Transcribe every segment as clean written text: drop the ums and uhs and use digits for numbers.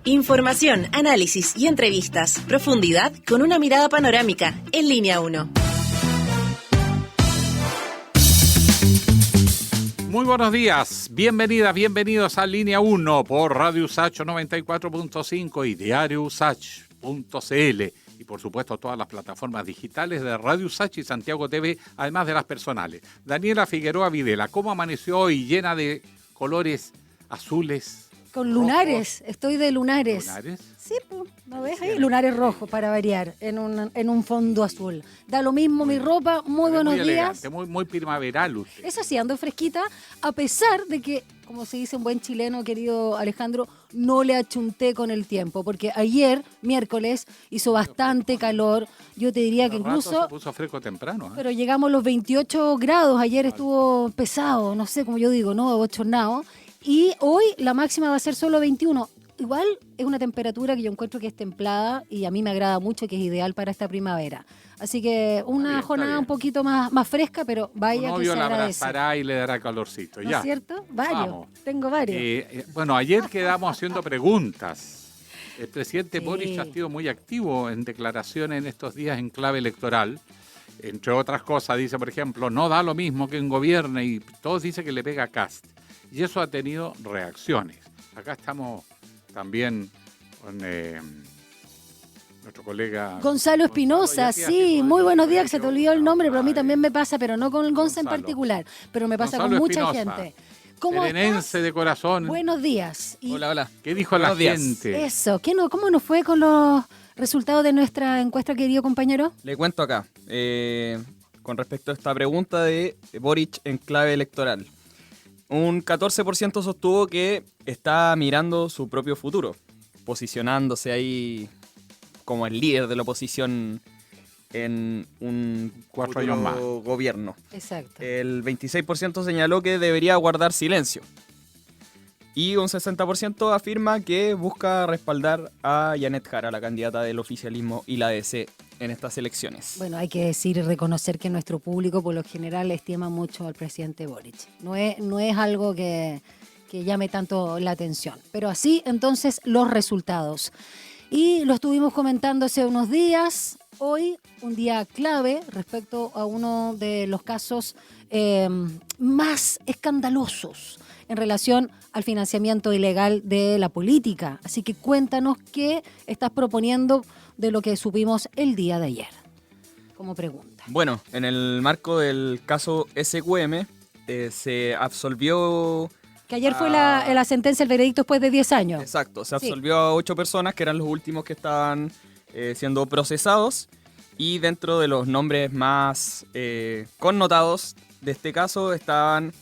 Información, análisis y entrevistas. Profundidad con una mirada panorámica. En Línea 1. Muy buenos días. Bienvenidas, bienvenidos a Línea 1 por Radio USACH 94.5 y Diario USACH.cl. Y por supuesto todas las plataformas digitales de Radio USACH y Santiago TV, además de las personales. Daniela Figueroa Videla, ¿cómo amaneció hoy? Llena de colores azules. Con lunares, rojos. estoy de lunares. ¿Lunares? Sí, pues, ¿no ves ahí? Lunares rojos para variar, en un fondo azul. Da lo mismo mi ropa, muy buenos muy días. Elegante, muy primaveral usted. Eso sí, ando fresquita, a pesar de que, como se dice en buen chileno, querido Alejandro, no le achunté con el tiempo, porque ayer, miércoles, hizo bastante calor. Yo te diría que incluso... Se puso fresco temprano. Pero llegamos a los 28 grados, ayer estuvo pesado, no sé, como yo digo, ¿no? Bochornado. Y hoy la máxima va a ser solo 21. Igual es una temperatura que yo encuentro que es templada y a mí me agrada mucho, que es ideal para esta primavera. Así que una jornada un poquito más fresca, pero vaya tu que se novio la agradece. abrazará y le dará calorcito. ¿No ya. es cierto? Varios. Vamos. Tengo varios. Bueno, ayer quedamos haciendo preguntas. El presidente Sí. Boric ha sido muy activo en declaraciones en estos días en clave electoral. Entre otras cosas, dice, por ejemplo, no da lo mismo que en gobierne, y todos dicen que le pega a Kast. Y eso ha tenido reacciones. Acá estamos también con nuestro colega Gonzalo Espinosa, sí, muy buenos días, se te olvidó el nombre, pero a mí también me pasa, pero no con el Gonza en particular, pero me pasa Gonzalo con mucha Espinosa, gente. ¿Cómo serenense estás? de corazón. Buenos días. Y Hola. ¿Qué dijo la Buenos días. gente? eso, ¿cómo nos fue con los resultados de nuestra encuesta, querido compañero? Le cuento acá, con respecto a esta pregunta de Boric en clave electoral. Un 14% sostuvo que está mirando su propio futuro, posicionándose ahí como el líder de la oposición en un 4 años más. gobierno. Exacto. El 26% señaló que debería guardar silencio. Y un 60% afirma que busca respaldar a Janet Jara, la candidata del oficialismo y la ADC en estas elecciones. Bueno, hay que decir y reconocer que nuestro público por lo general estima mucho al presidente Boric. No es algo que llame tanto la atención. Pero así, entonces, los resultados. Y lo estuvimos comentando hace unos días. Hoy, un día clave respecto a uno de los casos más escandalosos en relación al financiamiento ilegal de la política. Así que cuéntanos qué estás proponiendo de lo que supimos el día de ayer, como pregunta. Bueno, en el marco del caso SQM, se absolvió... Que ayer fue la sentencia, el veredicto después de 10 años. Exacto, se absolvió a 8 personas que eran los últimos que estaban siendo procesados, y dentro de los nombres más connotados de este caso estaban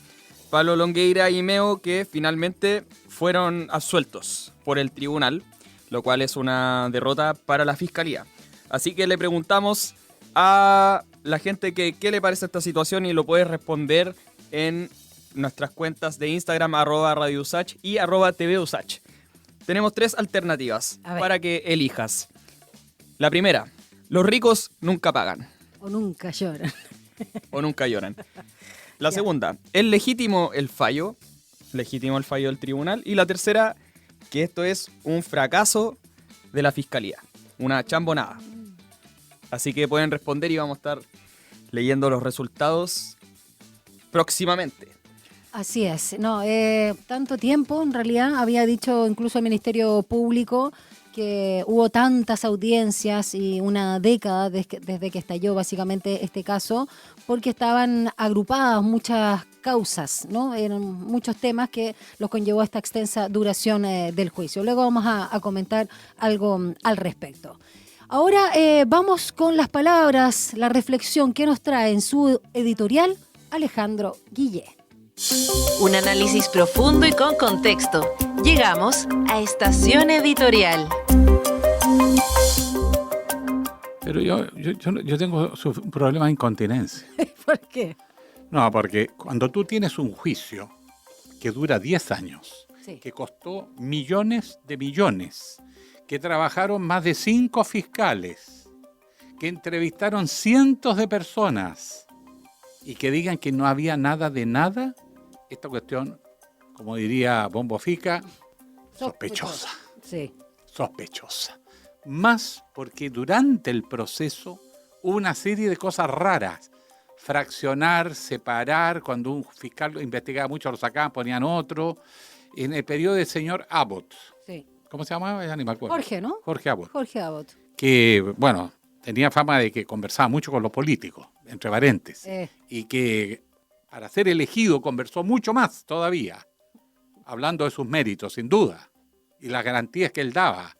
Pablo Longueira y Meo, que finalmente fueron absueltos por el tribunal, lo cual es una derrota para la fiscalía. Así que le preguntamos a la gente que qué le parece esta situación, y lo puedes responder en nuestras cuentas de Instagram, @radiousach y @tvusach. Tenemos 3 alternativas para que elijas. La primera, los ricos nunca pagan. O nunca lloran. O nunca lloran. La segunda, ¿es legítimo el fallo? Legítimo el fallo del tribunal. Y la tercera, que esto es un fracaso de la fiscalía. Una chambonada. Así que pueden responder y vamos a estar leyendo los resultados próximamente. Así es. No, tanto tiempo, en realidad, había dicho incluso el Ministerio Público que hubo tantas audiencias y una década desde que estalló básicamente este caso, porque estaban agrupadas muchas causas, ¿no? Eran muchos temas que los conllevó a esta extensa duración del juicio. Luego vamos a comentar algo al respecto. Ahora vamos con las palabras, la reflexión que nos trae en su editorial Alejandro Guillé. Un análisis profundo y con contexto. Llegamos a Estación Editorial. Pero yo tengo un problema de incontinencia. ¿Por qué? No, porque cuando tú tienes un juicio que dura 10 años, Sí. que costó millones de millones, que trabajaron más de 5 fiscales, que entrevistaron cientos de personas y que digan que no había nada de nada, esta cuestión, como diría Bombo Fica, sospechosa. Sí. sospechosa. Más porque durante el proceso hubo una serie de cosas raras. Fraccionar, separar, cuando un fiscal investigaba mucho lo sacaban, ponían otro. En el periodo del señor Abbott. Sí. ¿Cómo se llamaba? Ya ni me acuerdo. Jorge, ¿no? Jorge Abbott. Jorge Abbott. Que, bueno, tenía fama de que conversaba mucho con los políticos, entre paréntesis. Y que para ser elegido conversó mucho más todavía, hablando de sus méritos, sin duda, y las garantías que él daba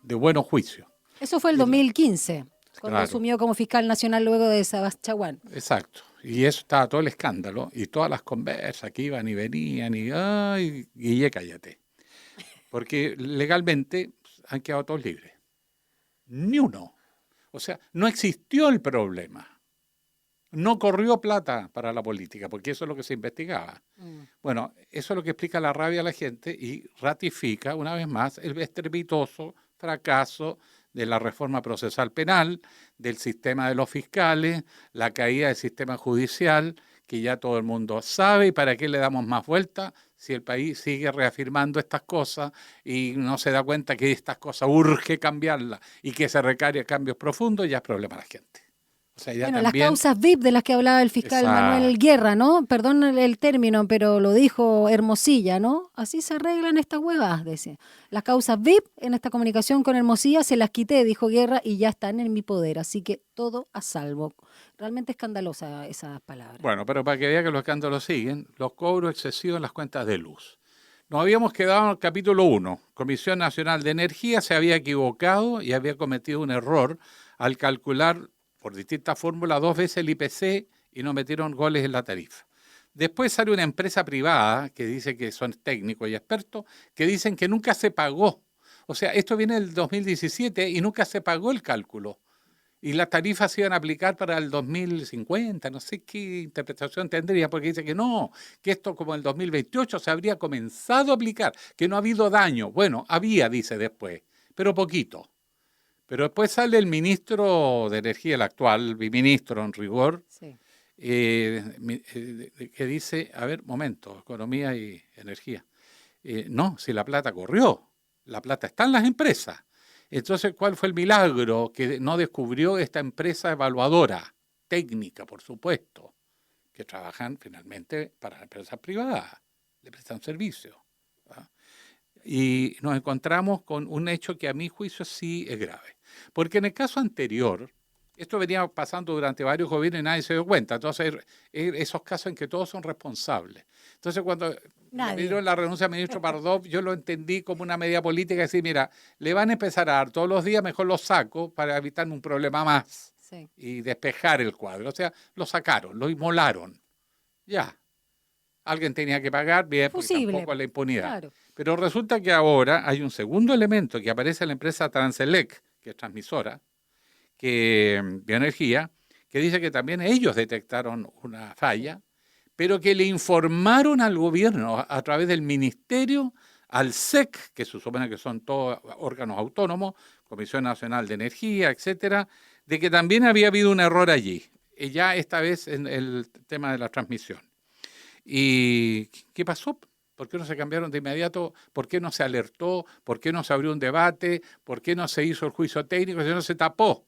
de buenos juicios. Eso fue el 2015, cuando Claro. asumió como fiscal nacional luego de Sabachaguán. Exacto. Y eso estaba todo el escándalo y todas las conversas que iban y venían y ¡ay, Guille, cállate! Porque legalmente han quedado todos libres. Ni uno. O sea, no existió el problema. No corrió plata para la política, porque eso es lo que se investigaba. Bueno, eso es lo que explica la rabia a la gente y ratifica una vez más el estrepitoso fracaso de la reforma procesal penal, del sistema de los fiscales, la caída del sistema judicial, que ya todo el mundo sabe, y para qué le damos más vuelta si el país sigue reafirmando estas cosas y no se da cuenta que estas cosas urge cambiarlas y que se requieren cambios profundos, ya es problema de la gente. O sea, ya Bueno, también, las causas VIP de las que hablaba el fiscal Exacto. Manuel Guerra, ¿no? Perdón el término, pero lo dijo Hermosilla, ¿no? Así se arreglan estas huevas, decía. Las causas VIP en esta comunicación con Hermosilla se las quité, dijo Guerra, y ya están en mi poder, así que todo a salvo. Realmente escandalosa esas palabras. Bueno, pero para que vea que los escándalos siguen, los cobros excesivos en las cuentas de luz. Nos habíamos quedado en el capítulo 1. Comisión Nacional de Energía se había equivocado y había cometido un error al calcular por distintas fórmulas 2 veces el IPC y no metieron goles en la tarifa. Después sale una empresa privada que dice que son técnicos y expertos, que dicen que nunca se pagó. O sea, esto viene del 2017 y nunca se pagó el cálculo. Y las tarifas se iban a aplicar para el 2050, no sé qué interpretación tendría, porque dice que no, que esto como el 2028 se habría comenzado a aplicar, que no ha habido daño. Bueno, había, dice después, pero poquito. Pero después sale el ministro de Energía, el actual biministro en rigor, Sí. que dice, a ver, momento, economía y energía. No, si la plata corrió, la plata está en las empresas. Entonces, ¿cuál fue el milagro que no descubrió esta empresa evaluadora, técnica, por supuesto, que trabajan finalmente para empresas privadas, le prestan servicio? ¿Ah? Y nos encontramos con un hecho que a mi juicio sí es grave. Porque en el caso anterior, esto venía pasando durante varios gobiernos y nadie se dio cuenta. Entonces, esos casos en que todos son responsables. Entonces, cuando me pidieron la renuncia al ministro Pardow, yo lo entendí como una medida política, decir, mira, le van a empezar a dar todos los días, mejor lo saco para evitarme un problema más Sí. y despejar el cuadro. O sea, lo sacaron, lo inmolaron. Ya. Alguien tenía que pagar, bien, porque Fusible. tampoco la impunidad. Claro. Pero resulta que ahora hay un segundo elemento que aparece en la empresa Transelec, que es transmisora, Bioenergía, que dice que también ellos detectaron una falla, pero que le informaron al gobierno a través del ministerio, al SEC, que se supone que son todos órganos autónomos, Comisión Nacional de Energía, etcétera, de que también había habido un error allí, ya esta vez en el tema de la transmisión. ¿Y qué pasó? ¿Por qué no se cambiaron de inmediato? ¿Por qué no se alertó? ¿Por qué no se abrió un debate? ¿Por qué no se hizo el juicio técnico? ¿Por qué no se tapó?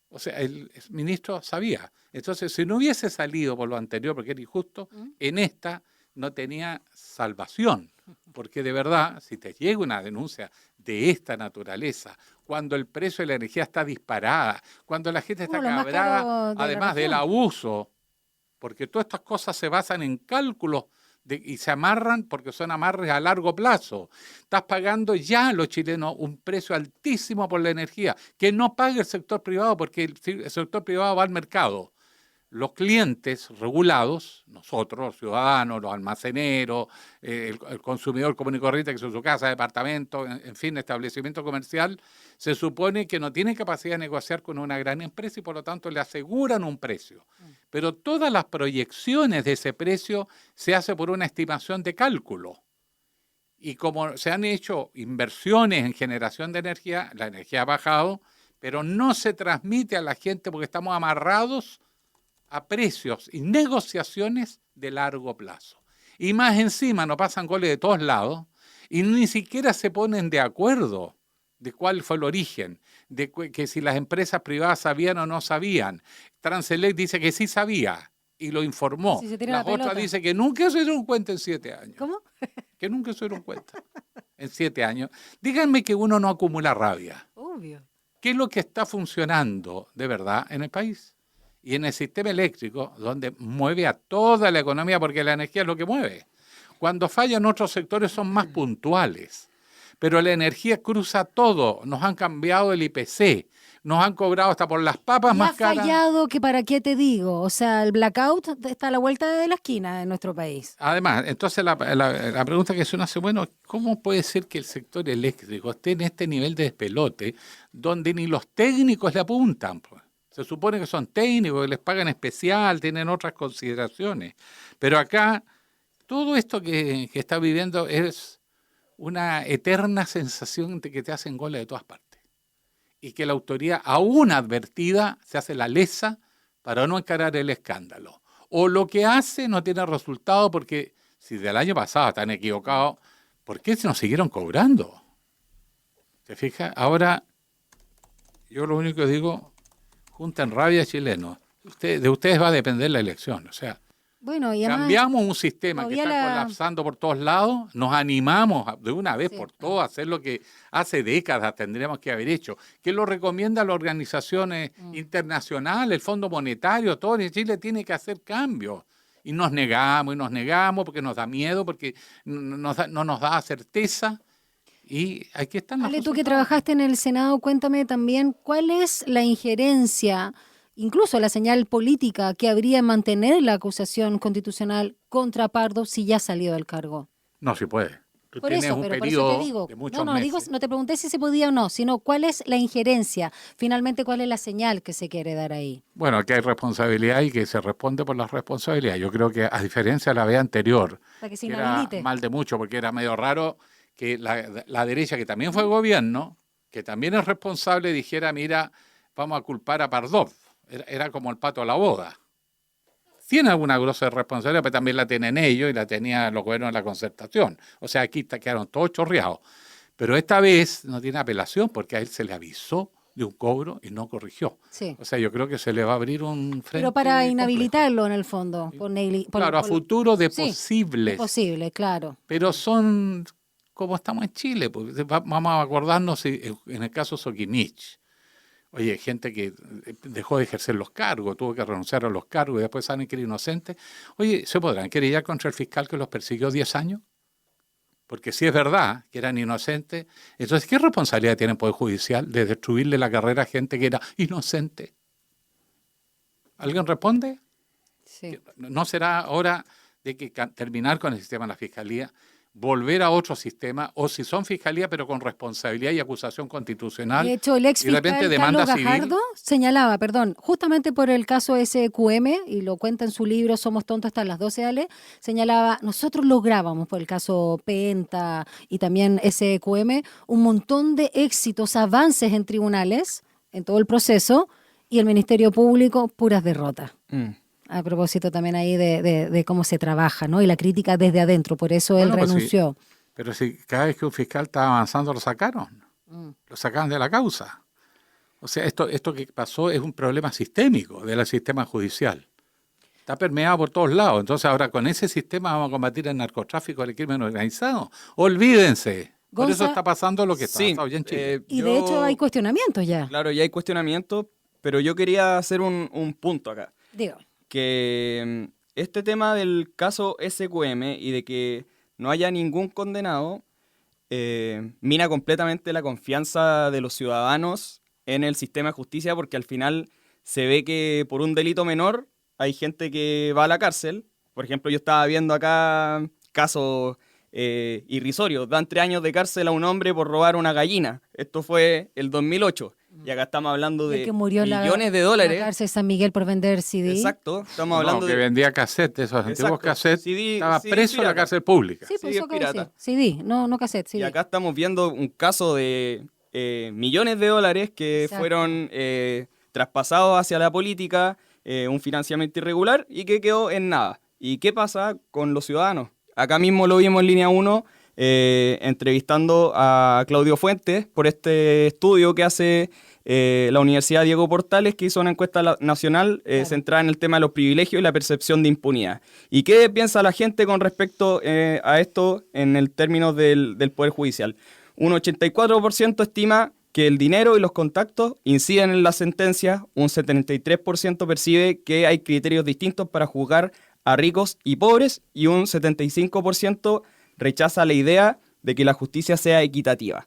O sea, el ministro sabía. Entonces, si no hubiese salido por lo anterior, porque era injusto, en esta no tenía salvación. Porque de verdad, si te llega una denuncia de esta naturaleza, cuando el precio de la energía está disparada, cuando la gente está Lo más cabrada, caro de la además del región. abuso, porque todas estas cosas se basan en cálculos y se amarran porque son amarres a largo plazo. Estás pagando ya los chilenos un precio altísimo por la energía, que no paga el sector privado porque el sector privado va al mercado. Los clientes regulados, nosotros, los ciudadanos, los almaceneros, el consumidor común y corriente, que es su casa, departamento, en fin, establecimiento comercial, se supone que no tiene capacidad de negociar con una gran empresa y por lo tanto le aseguran un precio. Pero todas las proyecciones de ese precio se hace por una estimación de cálculo. Y como se han hecho inversiones en generación de energía, la energía ha bajado, pero no se transmite a la gente porque estamos amarrados a precios y negociaciones de largo plazo. Y más encima nos pasan goles de todos lados Y ni siquiera se ponen de acuerdo de cuál fue el origen, que si las empresas privadas sabían o no sabían. Transelec dice que sí sabía y lo informó. Si se tira La la pelota. otra dice que nunca se dieron cuenta en 7 años. ¿Cómo? Que nunca se dieron cuenta en 7 años. Díganme que uno no acumula rabia. Obvio. ¿Qué es lo que está funcionando de verdad en el país? Y en el sistema eléctrico, donde mueve a toda la economía, porque la energía es lo que mueve. Cuando fallan otros sectores son más puntuales. Pero la energía cruza todo. Nos han cambiado el IPC. Nos han cobrado hasta por las papas Y más ha caras. fallado, que para qué te digo. O sea, el blackout está a la vuelta de la esquina en nuestro país. Además, entonces la pregunta que se uno hace, bueno, ¿cómo puede ser que el sector eléctrico esté en este nivel de despelote donde ni los técnicos le apuntan? Pues? Se supone que son técnicos, que les pagan especial, tienen otras consideraciones. Pero acá, todo esto que está viviendo es una eterna sensación de que te hacen goles de todas partes. Y que la autoridad, aún advertida, se hace la lesa para no encarar el escándalo. O lo que hace no tiene resultado porque si del año pasado están equivocados, ¿por qué se nos siguieron cobrando? ¿Te fijas? Ahora, yo lo único que digo, junten rabia, chilenos. De ustedes va a depender la elección. O sea, Bueno, y además, cambiamos un sistema que todavía está colapsando por todos lados, nos animamos de una vez Sí. por todas a hacer lo que hace décadas tendríamos que haber hecho, que lo recomienda las organizaciones internacionales, el Fondo Monetario, todo en Chile tiene que hacer cambios. Y nos negamos porque nos da miedo, porque no nos da certeza. Y aquí están las Ale, tú que trabajaste en el Senado, cuéntame también cuál es la injerencia, incluso la señal política que habría en mantener la acusación constitucional contra Pardo si ya salió del cargo. No se puede. Tú Por tienes eso, un pero por eso periodo te digo, de muchos no meses. te pregunté si se podía o no, sino cuál es la injerencia, finalmente cuál es la señal que se quiere dar ahí. Bueno, aquí hay responsabilidad y que se responde por la responsabilidad. Yo creo que a diferencia de la vez anterior, Para que se que era inhabilite. mal de mucho porque era medio raro que la derecha, que también fue gobierno, que también es responsable, dijera, mira, vamos a culpar a Pardov. Era como el pato a la boda. Tiene alguna grosa responsabilidad, pero también la tienen ellos y la tenían los gobiernos de la Concertación. O sea, aquí quedaron todos chorreados. Pero esta vez no tiene apelación porque a él se le avisó de un cobro y no corrigió. Sí. O sea, yo creo que se le va a abrir un frente. Pero para complejo. inhabilitarlo en el fondo. Claro, a futuro de Sí, posibles. posible, claro. Pero son como estamos en Chile. Pues, vamos a acordarnos en el caso Soquimich. Oye, gente que dejó de ejercer los cargos, tuvo que renunciar a los cargos y después saben que era inocente. Oye, ¿se podrán querellar contra el fiscal que los persiguió 10 años? Porque si es verdad que eran inocentes, entonces, ¿qué responsabilidad tiene el Poder Judicial de destruirle la carrera a gente que era inocente? ¿Alguien responde? Sí. ¿No será hora de que terminar con el sistema de la Fiscalía, volver a otro sistema, o si son fiscalía pero con responsabilidad y acusación constitucional? De hecho, el ex y de repente fiscal demanda Carlos civil? Gajardo señalaba, justamente por el caso SQM, y lo cuenta en su libro Somos tontos hasta las 12, Ale, señalaba, nosotros lográbamos por el caso Penta y también SQM, un montón de éxitos, avances en tribunales, en todo el proceso, y el Ministerio Público, puras derrotas. A propósito también ahí de cómo se trabaja, ¿no? Y la crítica desde adentro, por eso él Bueno, pues renunció. sí, pero si cada vez que un fiscal estaba avanzando lo sacaron, lo sacaban de la causa. O sea, esto que pasó es un problema sistémico del sistema judicial. Está permeado por todos lados. Entonces ahora con ese sistema vamos a combatir el narcotráfico, el crimen organizado. Olvídense. Por eso está pasando lo que está pasando hoy en Chile. Y de hecho hay cuestionamientos ya. Claro, ya hay cuestionamientos, pero yo quería hacer un punto acá. Digo. Que este tema del caso SQM y de que no haya ningún condenado mina completamente la confianza de los ciudadanos en el sistema de justicia, porque al final se ve que por un delito menor hay gente que va a la cárcel. Por ejemplo, yo estaba viendo acá casos irrisorios. Dan 3 años de cárcel a un hombre por robar una gallina. Esto fue el 2008. Y acá estamos hablando de que murió millones de en dólares. la cárcel San Miguel por vender CD. Exacto, estamos hablando que de... vendía cassettes, esos antiguos Exacto. cassettes, CD estaba preso en la pirata. cárcel pública. Sí, pues Sí, eso es acabo de pirata. decir. CD, no cassette, CD. Y acá estamos viendo un caso de millones de dólares que Exacto. fueron traspasados hacia la política, un financiamiento irregular y que quedó en nada. ¿Y qué pasa con los ciudadanos? Acá mismo lo vimos en Línea 1 entrevistando a Claudio Fuentes por este estudio que hace la Universidad Diego Portales, que hizo una encuesta nacional centrada en el tema de los privilegios y la percepción de impunidad. ¿Y qué piensa la gente con respecto a esto en el término del Poder Judicial? Un 84% estima que el dinero y los contactos inciden en las sentencias, un 73% percibe que hay criterios distintos para juzgar a ricos y pobres, y un 75% rechaza la idea de que la justicia sea equitativa.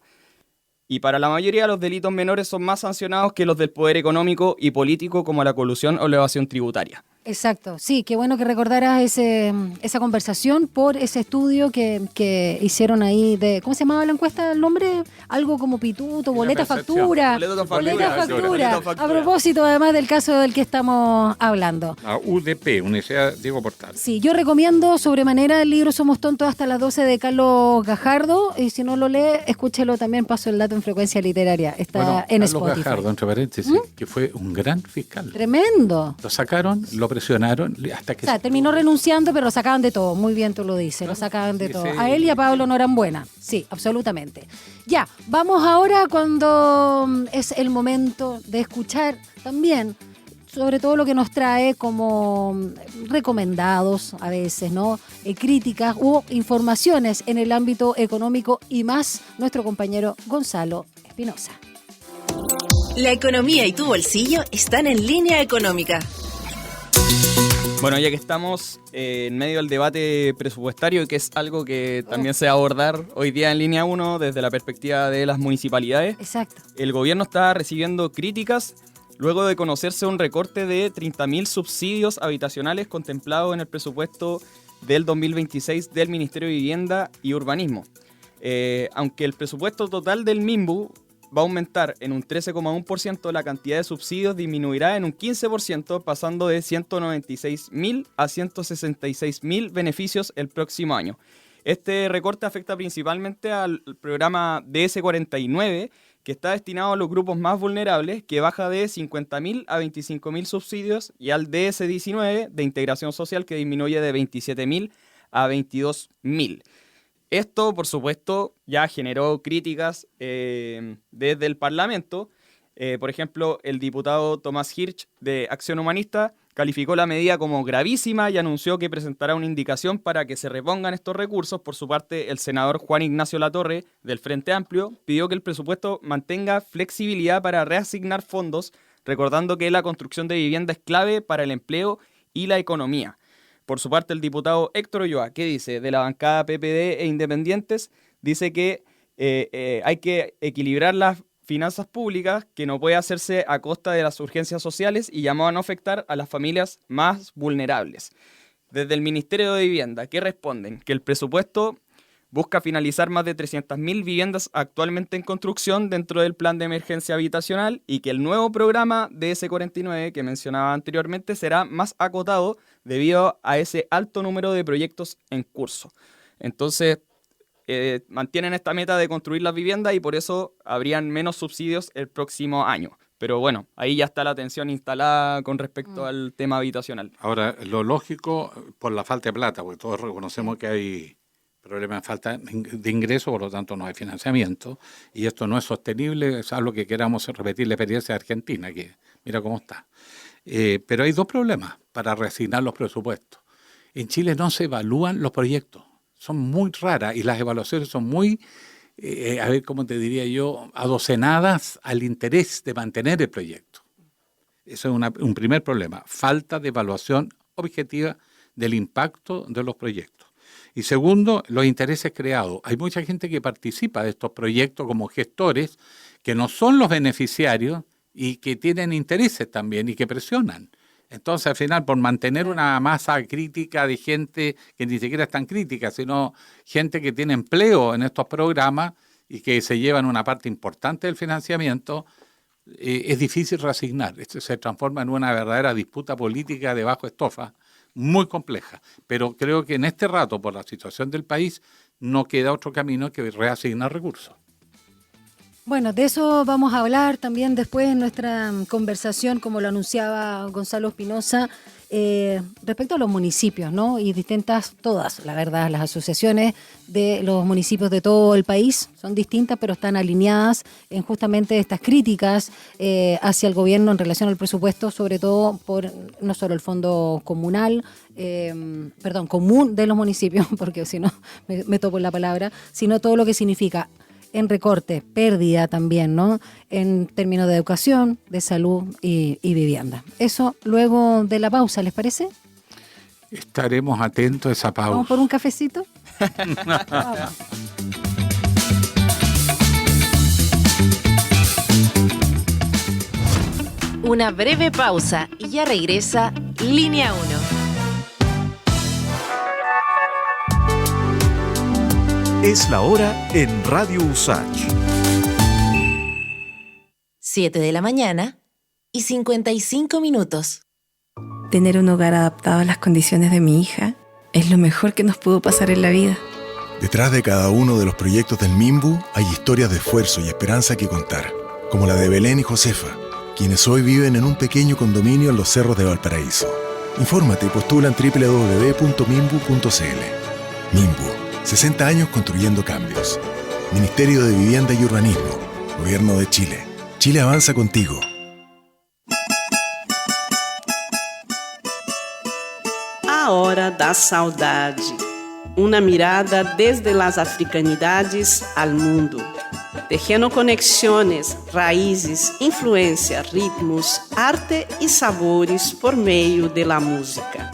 Y para la mayoría los delitos menores son más sancionados que los del poder económico y político, como la colusión o la evasión tributaria. Exacto, sí, qué bueno que recordaras esa conversación por ese estudio que hicieron ahí de, ¿cómo se llamaba la encuesta? ¿El nombre? Algo como pituto, boleta factura. Boleta factura. A propósito, además del caso del que estamos hablando. La UDP, Universidad Diego Portales. Sí, yo recomiendo sobremanera el libro Somos Tontos hasta las 12 de Carlos Gajardo, y si no lo lee, escúchelo también, paso el dato en Frecuencia Literaria. Está en Spotify. Carlos Gajardo, entre paréntesis, que fue un gran fiscal. Tremendo. Lo sacaron, lo presionaron hasta que... O sea, terminó renunciando, pero lo sacaban de todo. Muy bien tú lo dices, lo sacaban de todo. A él y a Pablo Norambuena. Sí, absolutamente. Ya, vamos ahora cuando es el momento de escuchar también sobre todo lo que nos trae como recomendados a veces, ¿no? Críticas u informaciones en el ámbito económico y más nuestro compañero Gonzalo Espinosa. La economía y tu bolsillo están en Línea Económica. Bueno, ya que estamos en medio del debate presupuestario, que es algo que también se va a abordar hoy día en Línea 1 desde la perspectiva de las municipalidades. Exacto. El gobierno está recibiendo críticas luego de conocerse un recorte de 30.000 subsidios habitacionales contemplados en el presupuesto del 2026 del Ministerio de Vivienda y Urbanismo. Aunque el presupuesto total del MIMBU va a aumentar en un 13,1%, la cantidad de subsidios disminuirá en un 15%, pasando de 196.000 a 166.000 beneficios el próximo año. Este recorte afecta principalmente al programa DS49, que está destinado a los grupos más vulnerables, que baja de 50.000 a 25.000 subsidios, y al DS19 de integración social, que disminuye de 27.000 a 22.000. Esto, por supuesto, ya generó críticas desde el Parlamento. Por ejemplo, el diputado Tomás Hirsch de Acción Humanista calificó la medida como gravísima y anunció que presentará una indicación para que se repongan estos recursos. Por su parte, el senador Juan Ignacio Latorre, del Frente Amplio, pidió que el presupuesto mantenga flexibilidad para reasignar fondos, recordando que la construcción de vivienda es clave para el empleo y la economía. Por su parte, el diputado Héctor Ulloa, ¿qué dice? De la bancada PPD e Independientes, dice que hay que equilibrar las finanzas públicas, que no puede hacerse a costa de las urgencias sociales, y llamó a no afectar a las familias más vulnerables. Desde el Ministerio de Vivienda, ¿qué responden? Que el presupuesto busca finalizar más de 300.000 viviendas actualmente en construcción dentro del plan de emergencia habitacional, y que el nuevo programa DS49 que mencionaba anteriormente será más acotado debido a ese alto número de proyectos en curso. Entonces, mantienen esta meta de construir las viviendas y por eso habrían menos subsidios el próximo año. Pero bueno, ahí ya está la tensión instalada con respecto al tema habitacional. Ahora, lo lógico, por la falta de plata, porque todos reconocemos que hay problemas de falta de ingresos, por lo tanto no hay financiamiento, y esto no es sostenible, es algo que queramos repetir la experiencia de Argentina, que mira cómo está. Pero hay dos problemas para reasignar los presupuestos. En Chile no se evalúan los proyectos, son muy raras y las evaluaciones son muy, a ver cómo te diría yo, adocenadas al interés de mantener el proyecto. Eso es un primer problema, falta de evaluación objetiva del impacto de los proyectos. Y segundo, los intereses creados. Hay mucha gente que participa de estos proyectos como gestores, que no son los beneficiarios y que tienen intereses también y que presionan. Entonces, al final, por mantener una masa crítica de gente que ni siquiera es tan crítica, sino gente que tiene empleo en estos programas y que se llevan una parte importante del financiamiento, es difícil reasignar. Esto se transforma en una verdadera disputa política de bajo estofa, muy compleja. Pero creo que en este rato, por la situación del país, no queda otro camino que reasignar recursos. Bueno, de eso vamos a hablar también después en nuestra conversación, como lo anunciaba Gonzalo Espinosa, respecto a los municipios, ¿no? Y todas, la verdad, las asociaciones de los municipios de todo el país son distintas, pero están alineadas en justamente estas críticas hacia el gobierno en relación al presupuesto, sobre todo por no solo el fondo comunal, común de los municipios, porque si no me topo en la palabra, sino todo lo que significa en recorte, pérdida también, ¿no? En términos de educación, de salud y vivienda. Eso luego de la pausa, ¿les parece? Estaremos atentos a esa pausa. ¿Vamos por un cafecito? Vamos. Una breve pausa y ya regresa Línea 1. Es la hora en Radio USACH. 7 de la mañana y 55 minutos. Tener un hogar adaptado a las condiciones de mi hija es lo mejor que nos pudo pasar en la vida. Detrás de cada uno de los proyectos del MIMBU hay historias de esfuerzo y esperanza que contar, como la de Belén y Josefa, quienes hoy viven en un pequeño condominio en los cerros de Valparaíso. Infórmate y postula en www.mimbu.cl. MIMBU, 60 años construyendo cambios. Ministerio de Vivienda y Urbanismo, Gobierno de Chile. Chile avanza contigo. A Hora da Saudade. Uma mirada desde las africanidades al mundo. Tejendo conexiones, raízes, influência, ritmos, arte e sabores por meio de la música.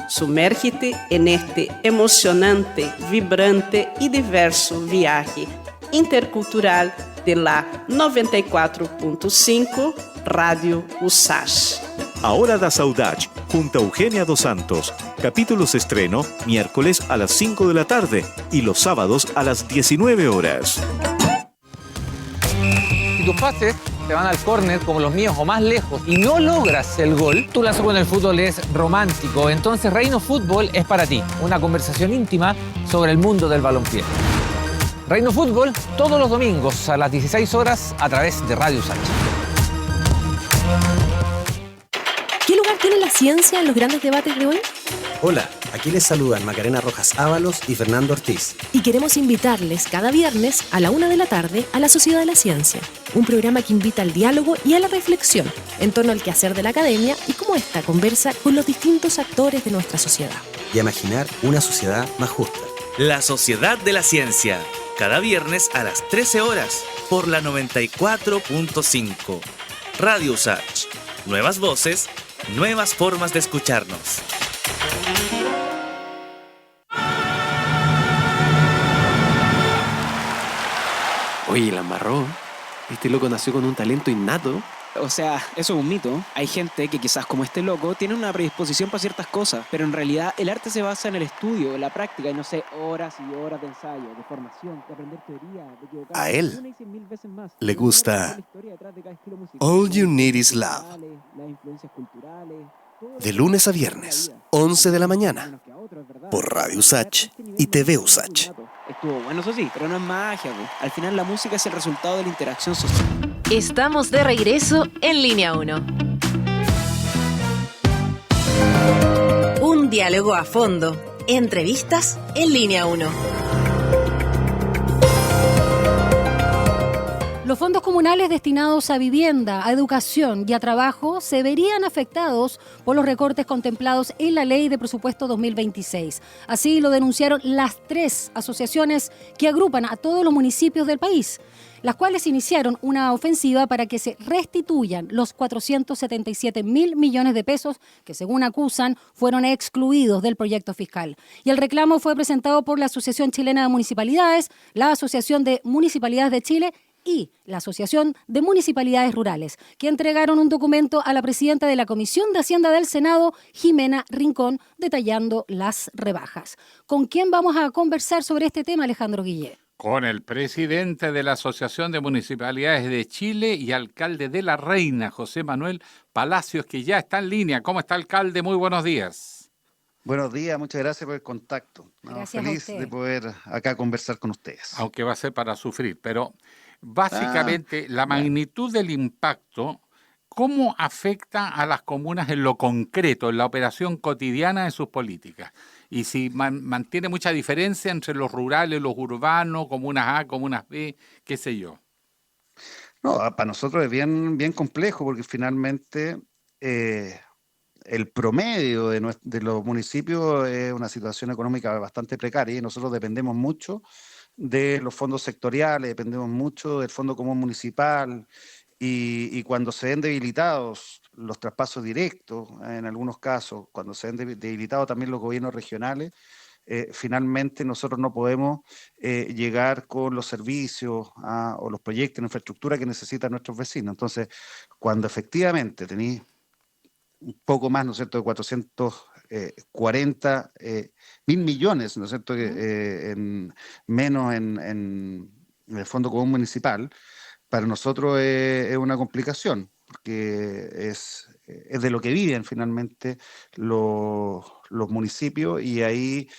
Sumérgete en este emocionante, vibrante y diverso viaje intercultural de la 94.5 Radio USACH. A Hora da Saudade, junto a Eugenia Dos Santos. Capítulos estreno miércoles a las 5 de la tarde y los sábados a las 19 horas. Si tus pases te van al córner como los míos o más lejos y no logras el gol, tu lazo con el fútbol es romántico. Entonces Reino Fútbol es para ti. Una conversación íntima sobre el mundo del balompié. Reino Fútbol todos los domingos a las 16 horas a través de Radio USACH. ¿Qué lugar tiene la ciencia en los grandes debates de hoy? Hola, aquí les saludan Macarena Rojas Ábalos y Fernando Ortiz. Y queremos invitarles cada viernes a la 1 de la tarde a La Sociedad de la Ciencia, un programa que invita al diálogo y a la reflexión en torno al quehacer de la academia y cómo esta conversa con los distintos actores de nuestra sociedad. Y a imaginar una sociedad más justa. La Sociedad de la Ciencia, cada viernes a las 13 horas por la 94.5. Radio USACH. Nuevas voces, nuevas formas de escucharnos. Oye, la embarró. Este loco nació con un talento innato. O sea, eso es un mito. Hay gente que quizás como este loco tiene una predisposición para ciertas cosas, pero en realidad el arte se basa en el estudio, en la práctica, y no sé, horas y horas de ensayo, de formación, de aprender teoría, de equivocar. A él le gusta All You Need Is Love. De lunes a viernes, 11 de la mañana, por Radio USACH y TV USACH. Estuvo bueno, eso sí, pero no es magia, güey. Al final la música es el resultado de la interacción social. Estamos de regreso en Línea 1. Un diálogo a fondo. Entrevistas en Línea 1. Los fondos comunales destinados a vivienda, a educación y a trabajo se verían afectados por los recortes contemplados en la Ley de Presupuesto 2026. Así lo denunciaron las 3 asociaciones que agrupan a todos los municipios del país, las cuales iniciaron una ofensiva para que se restituyan los 477.000 millones de pesos que, según acusan, fueron excluidos del proyecto fiscal. Y el reclamo fue presentado por la Asociación Chilena de Municipalidades, la Asociación de Municipalidades de Chile y la Asociación de Municipalidades Rurales, que entregaron un documento a la presidenta de la Comisión de Hacienda del Senado, Jimena Rincón, detallando las rebajas. ¿Con quién vamos a conversar sobre este tema, Alejandro Guillé? Con el presidente de la Asociación de Municipalidades de Chile y alcalde de La Reina, José Manuel Palacios, que ya está en línea. ¿Cómo está, alcalde? Muy buenos días. Buenos días, muchas gracias por el contacto. Feliz de poder acá conversar con ustedes. Aunque va a ser para sufrir, pero básicamente la magnitud del impacto ¿cómo afecta a las comunas en lo concreto, en la operación cotidiana de sus políticas? Y si mantiene mucha diferencia entre los rurales, los urbanos, comunas A, comunas B, qué sé yo. No, para nosotros es bien, bien complejo porque finalmente el promedio de los municipios es una situación económica bastante precaria y nosotros dependemos mucho de los fondos sectoriales, dependemos mucho del Fondo Común Municipal y cuando se ven debilitados los traspasos directos, en algunos casos, cuando se ven debilitados también los gobiernos regionales, finalmente nosotros no podemos llegar con los servicios o los proyectos en infraestructura que necesitan nuestros vecinos. Entonces, cuando efectivamente tenéis un poco más, ¿no es cierto?, de 440 mil millones, ¿no es cierto?, menos en el Fondo Común Municipal, para nosotros es una complicación, porque es de lo que viven finalmente los municipios y ahí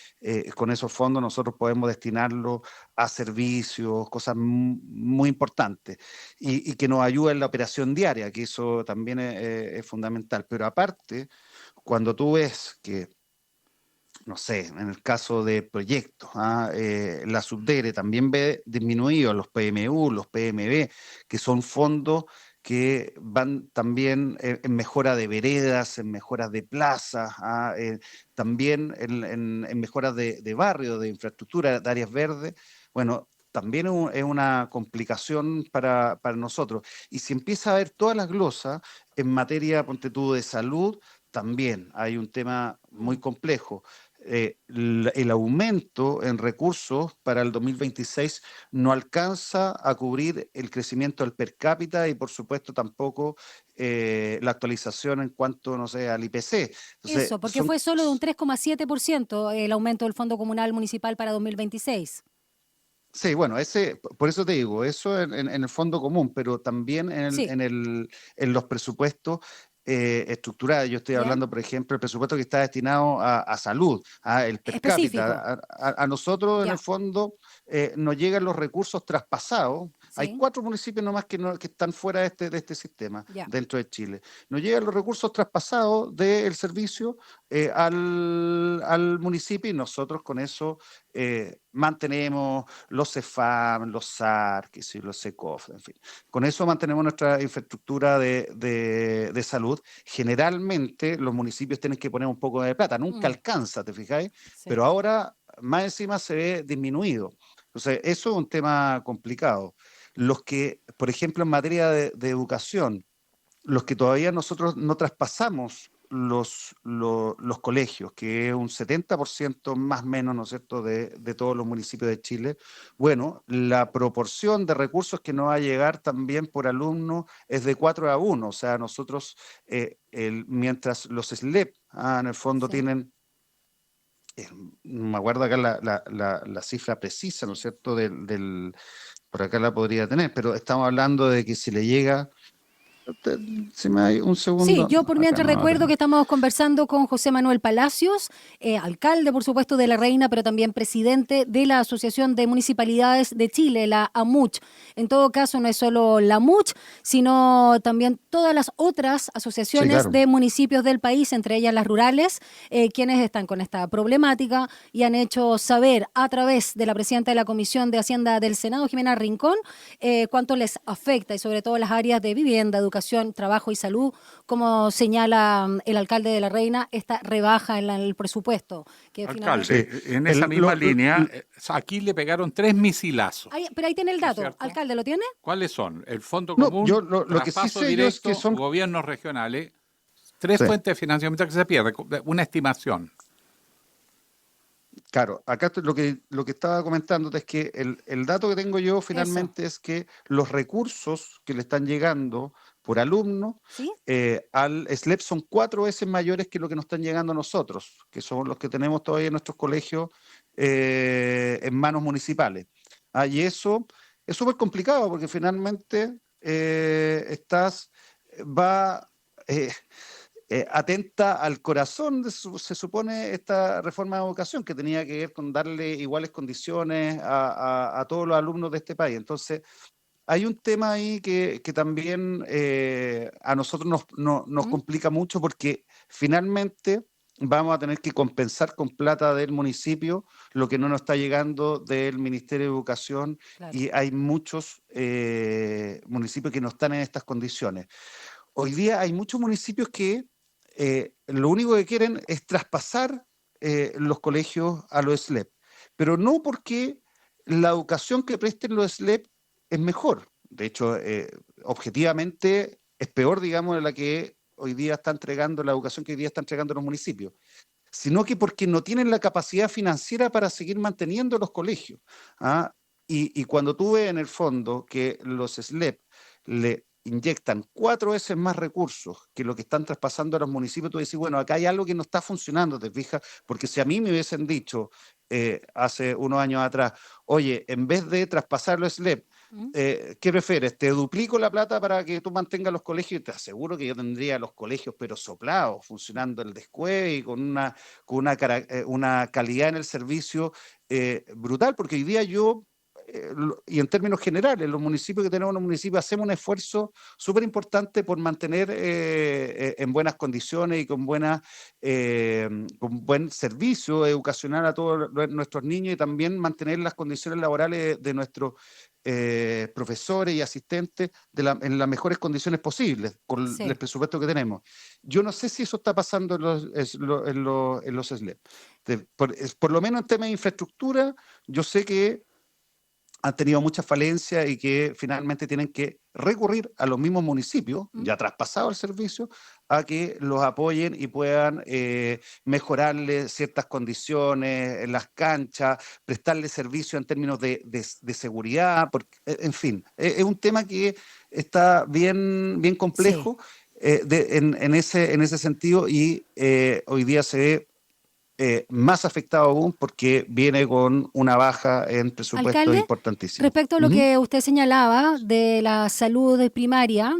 con esos fondos nosotros podemos destinarlos a servicios, cosas muy importantes y que nos ayuda en la operación diaria, que eso también es fundamental. Pero aparte, cuando tú ves que no sé, en el caso de proyectos, la Subdere también ve disminuidos los PMU, los PMB, que son fondos que van también en mejora de veredas, en mejoras de plazas, también en mejoras de barrios, de infraestructura, de áreas verdes. Bueno, también es una complicación para nosotros. Y si empieza a ver todas las glosas en materia, ponte tú, de salud, también hay un tema muy complejo. El aumento en recursos para el 2026 no alcanza a cubrir el crecimiento del per cápita y por supuesto tampoco la actualización en cuanto, no sé, al IPC. Entonces, eso, porque fue solo de un 3,7% el aumento del Fondo Comunal Municipal para 2026. Sí, bueno, por eso te digo, eso en el fondo común, pero también en los presupuestos estructurados. Yo estoy hablando, por ejemplo, el presupuesto que está destinado a salud, el per cápita. A nosotros, en el fondo, nos llegan los recursos traspasados. ¿Sí? Hay 4 municipios nomás que están fuera de este sistema dentro de Chile. Nos llegan los recursos traspasados del servicio al municipio y nosotros con eso mantenemos los CEFAM, los SAR, los SECOF, en fin. Con eso mantenemos nuestra infraestructura de salud. Generalmente los municipios tienen que poner un poco de plata, nunca alcanza, ¿te fijáis? Sí. Pero ahora más encima se ve disminuido. Entonces, eso es un tema complicado. Los que, por ejemplo, en materia de educación, los que todavía nosotros no traspasamos los colegios, que es un 70% más o menos, ¿no es cierto?, de todos los municipios de Chile, bueno, la proporción de recursos que nos va a llegar también por alumno es de 4-1, o sea, nosotros, mientras los SLEP, en el fondo tienen, no me acuerdo acá la cifra precisa, ¿no es cierto?, por acá la podría tener, pero estamos hablando de que si le llega... Si me hay un segundo. Sí, yo por mientras recuerdo que estamos conversando con José Manuel Palacios, alcalde, por supuesto, de La Reina, pero también presidente de la Asociación de Municipalidades de Chile, la AMUCH. En todo caso, no es solo la AMUCH, sino también todas las otras asociaciones de municipios del país, entre ellas las rurales, quienes están con esta problemática y han hecho saber a través de la presidenta de la Comisión de Hacienda del Senado, Jimena Rincón, cuánto les afecta y sobre todo las áreas de vivienda, educación, trabajo y salud, como señala el alcalde de La Reina, esta rebaja en el presupuesto. Que alcalde, en esa misma línea, aquí le pegaron 3 misilazos. Pero ahí tiene el dato. ¿Alcalde lo tiene? ¿Cuáles son? El Fondo Común, lo que sí sé directo, es que son gobiernos regionales, 3 fuentes de financiamiento que se pierde, una estimación. Claro, acá lo que estaba comentando es que el dato que tengo yo finalmente es que los recursos que le están llegando por alumno al SLEP son 4 veces mayores que lo que nos están llegando a nosotros, que son los que tenemos todavía en nuestros colegios en manos municipales. Y eso es súper complicado porque finalmente atenta al corazón, se supone, esta reforma de educación que tenía que ver con darle iguales condiciones a todos los alumnos de este país. Entonces, hay un tema ahí que también a nosotros nos complica mucho porque finalmente vamos a tener que compensar con plata del municipio lo que no nos está llegando del Ministerio de Educación, y hay muchos municipios que no están en estas condiciones. Hoy día hay muchos municipios que lo único que quieren es traspasar los colegios a los SLEP, pero no porque la educación que presten los SLEP es mejor. De hecho, objetivamente es peor, digamos, de la que hoy día está entregando, la educación que hoy día está entregando los municipios, sino que porque no tienen la capacidad financiera para seguir manteniendo los colegios. ¿Ah? Y cuando tú ves en el fondo que los SLEP le inyectan 4 veces más recursos que lo que están traspasando a los municipios, tú decís, bueno, acá hay algo que no está funcionando, ¿te fijas? Porque si a mí me hubiesen dicho hace unos años atrás, oye, en vez de traspasar los SLEP, ¿qué prefieres? ¿Te duplico la plata para que tú mantengas los colegios? Y te aseguro que yo tendría los colegios pero soplados, funcionando el descueve y con una calidad en el servicio brutal, porque hoy día y en términos generales, los municipios que tenemos en los municipios hacemos un esfuerzo súper importante por mantener en buenas condiciones y con buen servicio educacional a todos nuestros niños, y también mantener las condiciones laborales de nuestros profesores y asistentes en las mejores condiciones posibles, con el presupuesto que tenemos. Yo no sé si eso está pasando en los SLEP. Por lo menos en temas de infraestructura, yo sé que han tenido muchas falencias y que finalmente tienen que recurrir a los mismos municipios, ya traspasado el servicio, a que los apoyen y puedan mejorarle ciertas condiciones en las canchas, prestarle servicio en términos de seguridad, en fin, es un tema que está bien complejo en ese sentido, y hoy día se ve más afectado aún porque viene con una baja en presupuesto. Alcalde, importantísimo. Respecto a lo que usted señalaba de la salud primaria,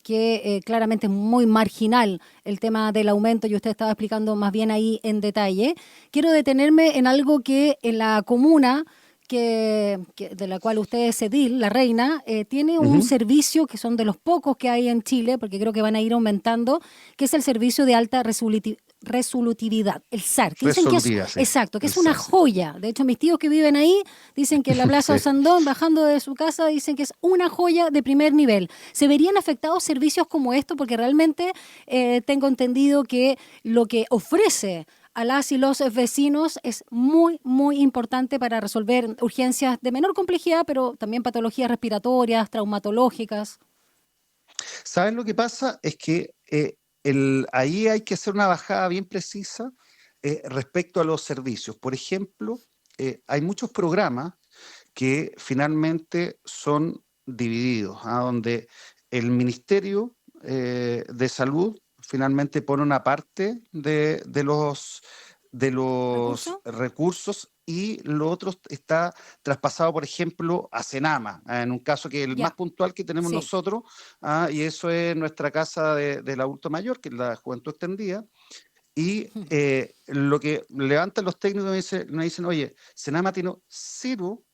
que claramente es muy marginal el tema del aumento, y usted estaba explicando más bien ahí en detalle, quiero detenerme en algo que en la comuna de la cual usted es edil, La Reina, tiene un servicio que son de los pocos que hay en Chile, porque creo que van a ir aumentando, que es el servicio de alta resolutividad, el SAR, que dicen que es, exacto, que es una joya. De hecho, mis tíos que viven ahí dicen que en la Plaza Osandón, bajando de su casa, dicen que es una joya de primer nivel. ¿Se verían afectados servicios como esto? Porque realmente tengo entendido que lo que ofrece a las y los vecinos es muy, muy importante para resolver urgencias de menor complejidad, pero también patologías respiratorias, traumatológicas. ¿Sabes lo que pasa? Es que ahí hay que hacer una bajada bien precisa respecto a los servicios. Por ejemplo, hay muchos programas que finalmente son divididos, donde el Ministerio de Salud finalmente pone una parte de los recursos, y lo otro está traspasado, por ejemplo, a Senama, en un caso que es el más puntual que tenemos nosotros, y eso es nuestra casa del adulto mayor, que es la Juventud Extendida. Y lo que levantan los técnicos me dicen, oye, Senama tiene cero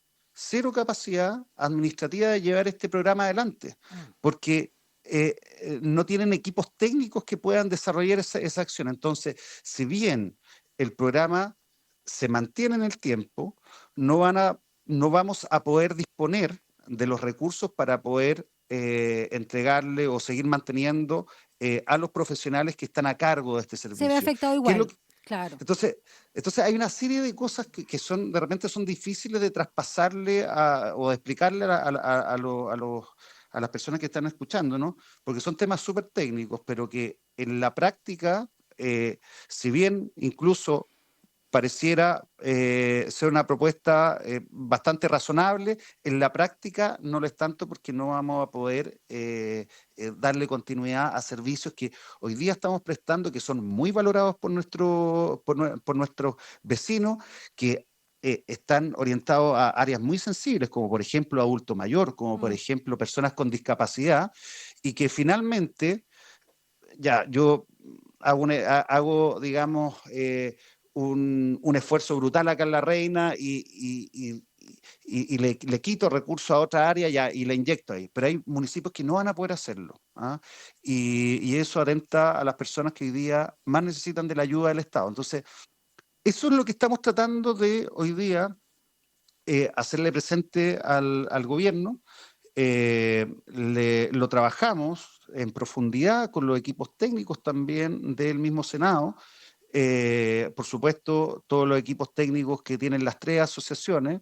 capacidad administrativa de llevar este programa adelante, porque no tienen equipos técnicos que puedan desarrollar esa acción. Entonces, si bien el programa se mantiene en el tiempo, no vamos a poder disponer de los recursos para poder entregarle o seguir manteniendo a los profesionales que están a cargo de este servicio. Se ve afectado igual, claro. Entonces hay una serie de cosas que de repente son difíciles de traspasarle o de explicarle a las personas que están escuchando, ¿no? Porque son temas súper técnicos, pero que en la práctica, si bien incluso pareciera ser una propuesta bastante razonable, en la práctica no lo es tanto, porque no vamos a poder darle continuidad a servicios que hoy día estamos prestando, que son muy valorados por nuestros vecinos, que están orientados a áreas muy sensibles, como por ejemplo adulto mayor, como por ejemplo personas con discapacidad, y que finalmente, yo hago digamos, un esfuerzo brutal acá en La Reina, y y le quito recursos a otra área y le inyecto ahí. Pero hay municipios que no van a poder hacerlo. ¿Ah? Y eso atenta a las personas que hoy día más necesitan de la ayuda del Estado. Entonces, eso es lo que estamos tratando de hoy día hacerle presente al gobierno. Lo trabajamos en profundidad con los equipos técnicos también del mismo Senado. Por supuesto, todos los equipos técnicos que tienen las 3 asociaciones.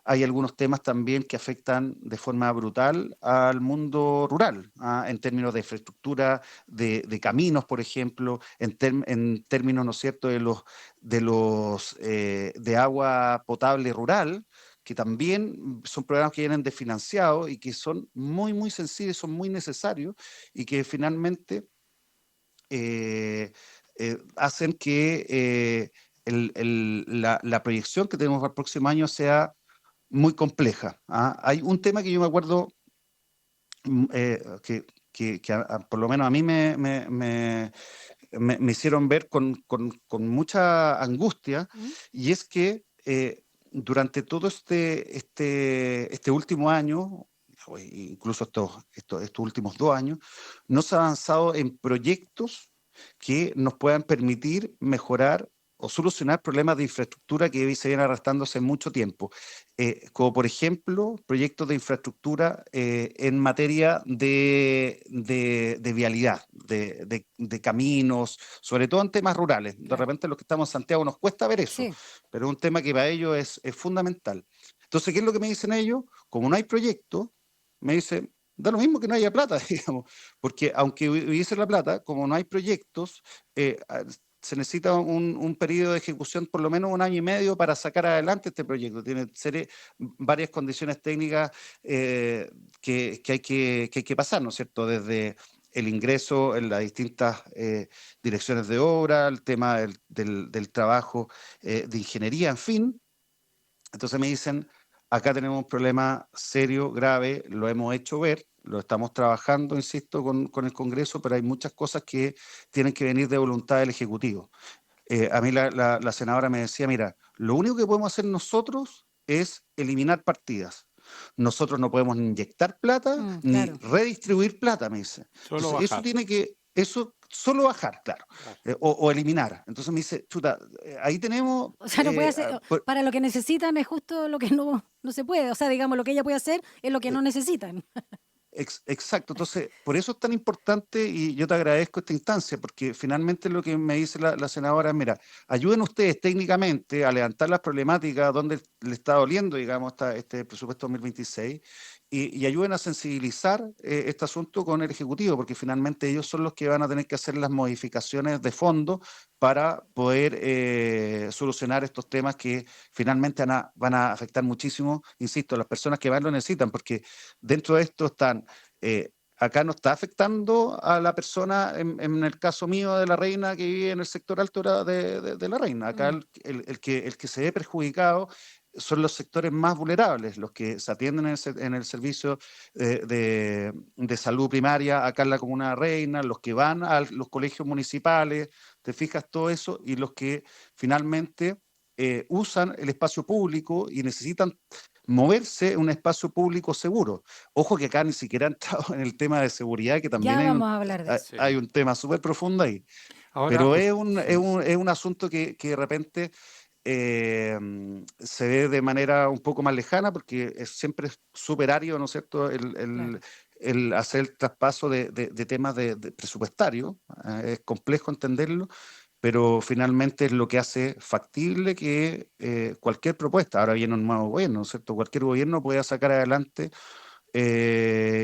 Hay algunos temas también que afectan de forma brutal al mundo rural, en términos de infraestructura, de caminos, por ejemplo, en términos, ¿no es cierto?, de agua potable rural, que también son programas que vienen desfinanciados y que son muy, muy sensibles, son muy necesarios y que finalmente hacen que la proyección que tenemos para el próximo año sea muy compleja. Hay un tema que yo me acuerdo que por lo menos a mí me hicieron ver con mucha angustia, y es que durante todo este último año, incluso estos últimos 2 años, no se ha avanzado en proyectos que nos puedan permitir mejorar o solucionar problemas de infraestructura que se vienen arrastrando hace mucho tiempo, como por ejemplo proyectos de infraestructura en materia de vialidad, de caminos, sobre todo en temas rurales. De repente los que estamos en Santiago nos cuesta ver eso, pero es un tema que para ellos es fundamental. Entonces, ¿qué es lo que me dicen ellos? Como no hay proyecto, me dicen, da lo mismo que no haya plata, digamos, porque aunque hubiese la plata, como no hay proyectos, se necesita un periodo de ejecución por lo menos 1 año y medio para sacar adelante este proyecto. Tiene varias condiciones técnicas que hay que pasar, ¿no es cierto? Desde el ingreso en las distintas direcciones de obra, el tema del trabajo de ingeniería, en fin. Entonces me dicen, acá tenemos un problema serio, grave, lo hemos hecho ver, lo estamos trabajando, insisto, con el Congreso, pero hay muchas cosas que tienen que venir de voluntad del Ejecutivo. A mí la senadora me decía, mira, lo único que podemos hacer nosotros es eliminar partidas. Nosotros no podemos ni inyectar plata, ni redistribuir plata, me dice. Entonces, eso solo bajar, claro. O eliminar. Entonces me dice, chuta, ahí tenemos... O sea, no puede hacer, para lo que necesitan es justo lo que no se puede. O sea, digamos, lo que ella puede hacer es lo que no necesitan. Exacto, entonces por eso es tan importante, y yo te agradezco esta instancia, porque finalmente lo que me dice la senadora es, mira, ayuden ustedes técnicamente a levantar las problemáticas donde le está doliendo, digamos, este presupuesto 2026, y ayuden a sensibilizar este asunto con el Ejecutivo, porque finalmente ellos son los que van a tener que hacer las modificaciones de fondo para poder solucionar estos temas que finalmente van a afectar muchísimo, insisto, a las personas que más lo necesitan, porque dentro de esto están, acá no está afectando a la persona, en el caso mío de La Reina, que vive en el sector alto de La Reina. Acá el que se ve perjudicado son los sectores más vulnerables, los que se atienden en el servicio de salud primaria acá en la Comuna de Reina, los que van a los colegios municipales, te fijas todo eso, y los que finalmente usan el espacio público y necesitan moverse en un espacio público seguro. Ojo que acá ni siquiera han entrado en el tema de seguridad, que también vamos a hablar de eso. Hay un tema súper profundo ahí. Ahora, pero es un asunto que de repente se ve de manera un poco más lejana, porque siempre es súper árido, ¿no es cierto?, el hacer el traspaso de temas de presupuestario. Es complejo entenderlo, pero finalmente es lo que hace factible que cualquier propuesta, ahora viene un nuevo gobierno, ¿no es cierto?, cualquier gobierno pueda sacar adelante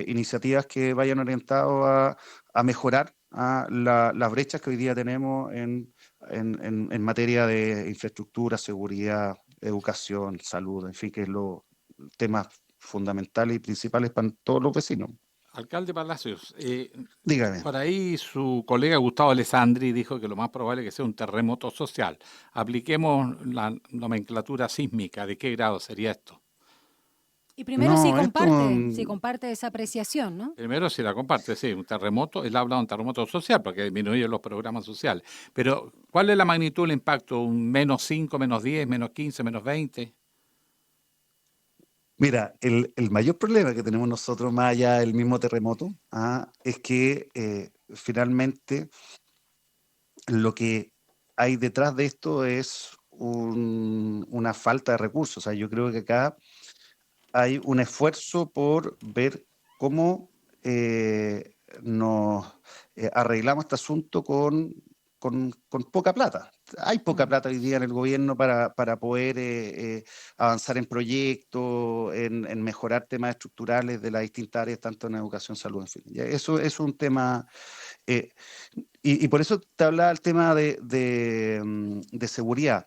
iniciativas que vayan orientadas a mejorar las brechas que hoy día tenemos en materia de infraestructura, seguridad, educación, salud, en fin, que es los temas fundamentales y principales para todos los vecinos. Alcalde Palacios, dígame. Por ahí su colega Gustavo Alessandri dijo que lo más probable es que sea un terremoto social. Apliquemos la nomenclatura sísmica. ¿De qué grado sería esto? Y primero si comparte esa apreciación, ¿no? Primero si la comparte, sí, un terremoto. Él habla de un terremoto social porque disminuye los programas sociales. Pero, ¿cuál es la magnitud del impacto? ¿Un -5, -10, -15, -20? Mira, el mayor problema que tenemos nosotros, más allá del mismo terremoto, es que finalmente lo que hay detrás de esto es una falta de recursos. O sea, yo creo que acá hay un esfuerzo por ver cómo nos arreglamos este asunto con poca plata. Hay poca plata hoy día en el gobierno para poder avanzar en proyectos, en mejorar temas estructurales de las distintas áreas, tanto en educación, salud, en fin. Ya, eso es un tema, y por eso te hablaba el tema de seguridad.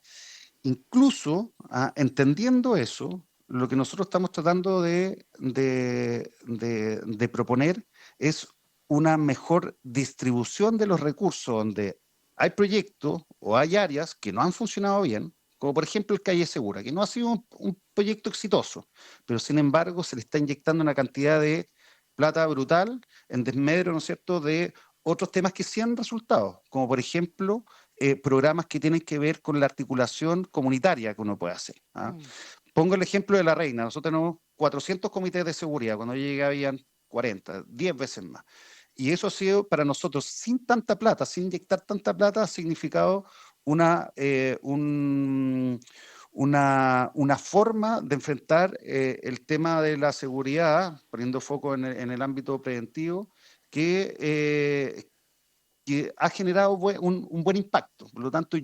Incluso, entendiendo eso, lo que nosotros estamos tratando de proponer es una mejor distribución de los recursos, donde hay proyectos o hay áreas que no han funcionado bien, como por ejemplo el Calle Segura, que no ha sido un proyecto exitoso, pero sin embargo se le está inyectando una cantidad de plata brutal en desmedro, ¿no es cierto?, de otros temas que sí han resultado, como por ejemplo programas que tienen que ver con la articulación comunitaria que uno puede hacer. Pongo el ejemplo de La Reina. Nosotros tenemos 400 comités de seguridad. Cuando yo llegué habían 40, 10 veces más. Y eso ha sido para nosotros, sin tanta plata, sin inyectar tanta plata, ha significado una forma de enfrentar el tema de la seguridad, poniendo foco en el ámbito preventivo, que ha generado un buen impacto. Por lo tanto,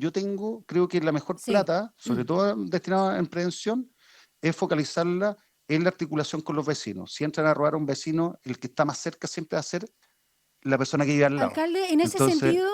creo que la mejor plata, sobre todo destinada en prevención, es focalizarla en la articulación con los vecinos. Si entran a robar a un vecino, el que está más cerca siempre va a ser la persona que vive al lado. Alcalde, en ese Entonces, sentido,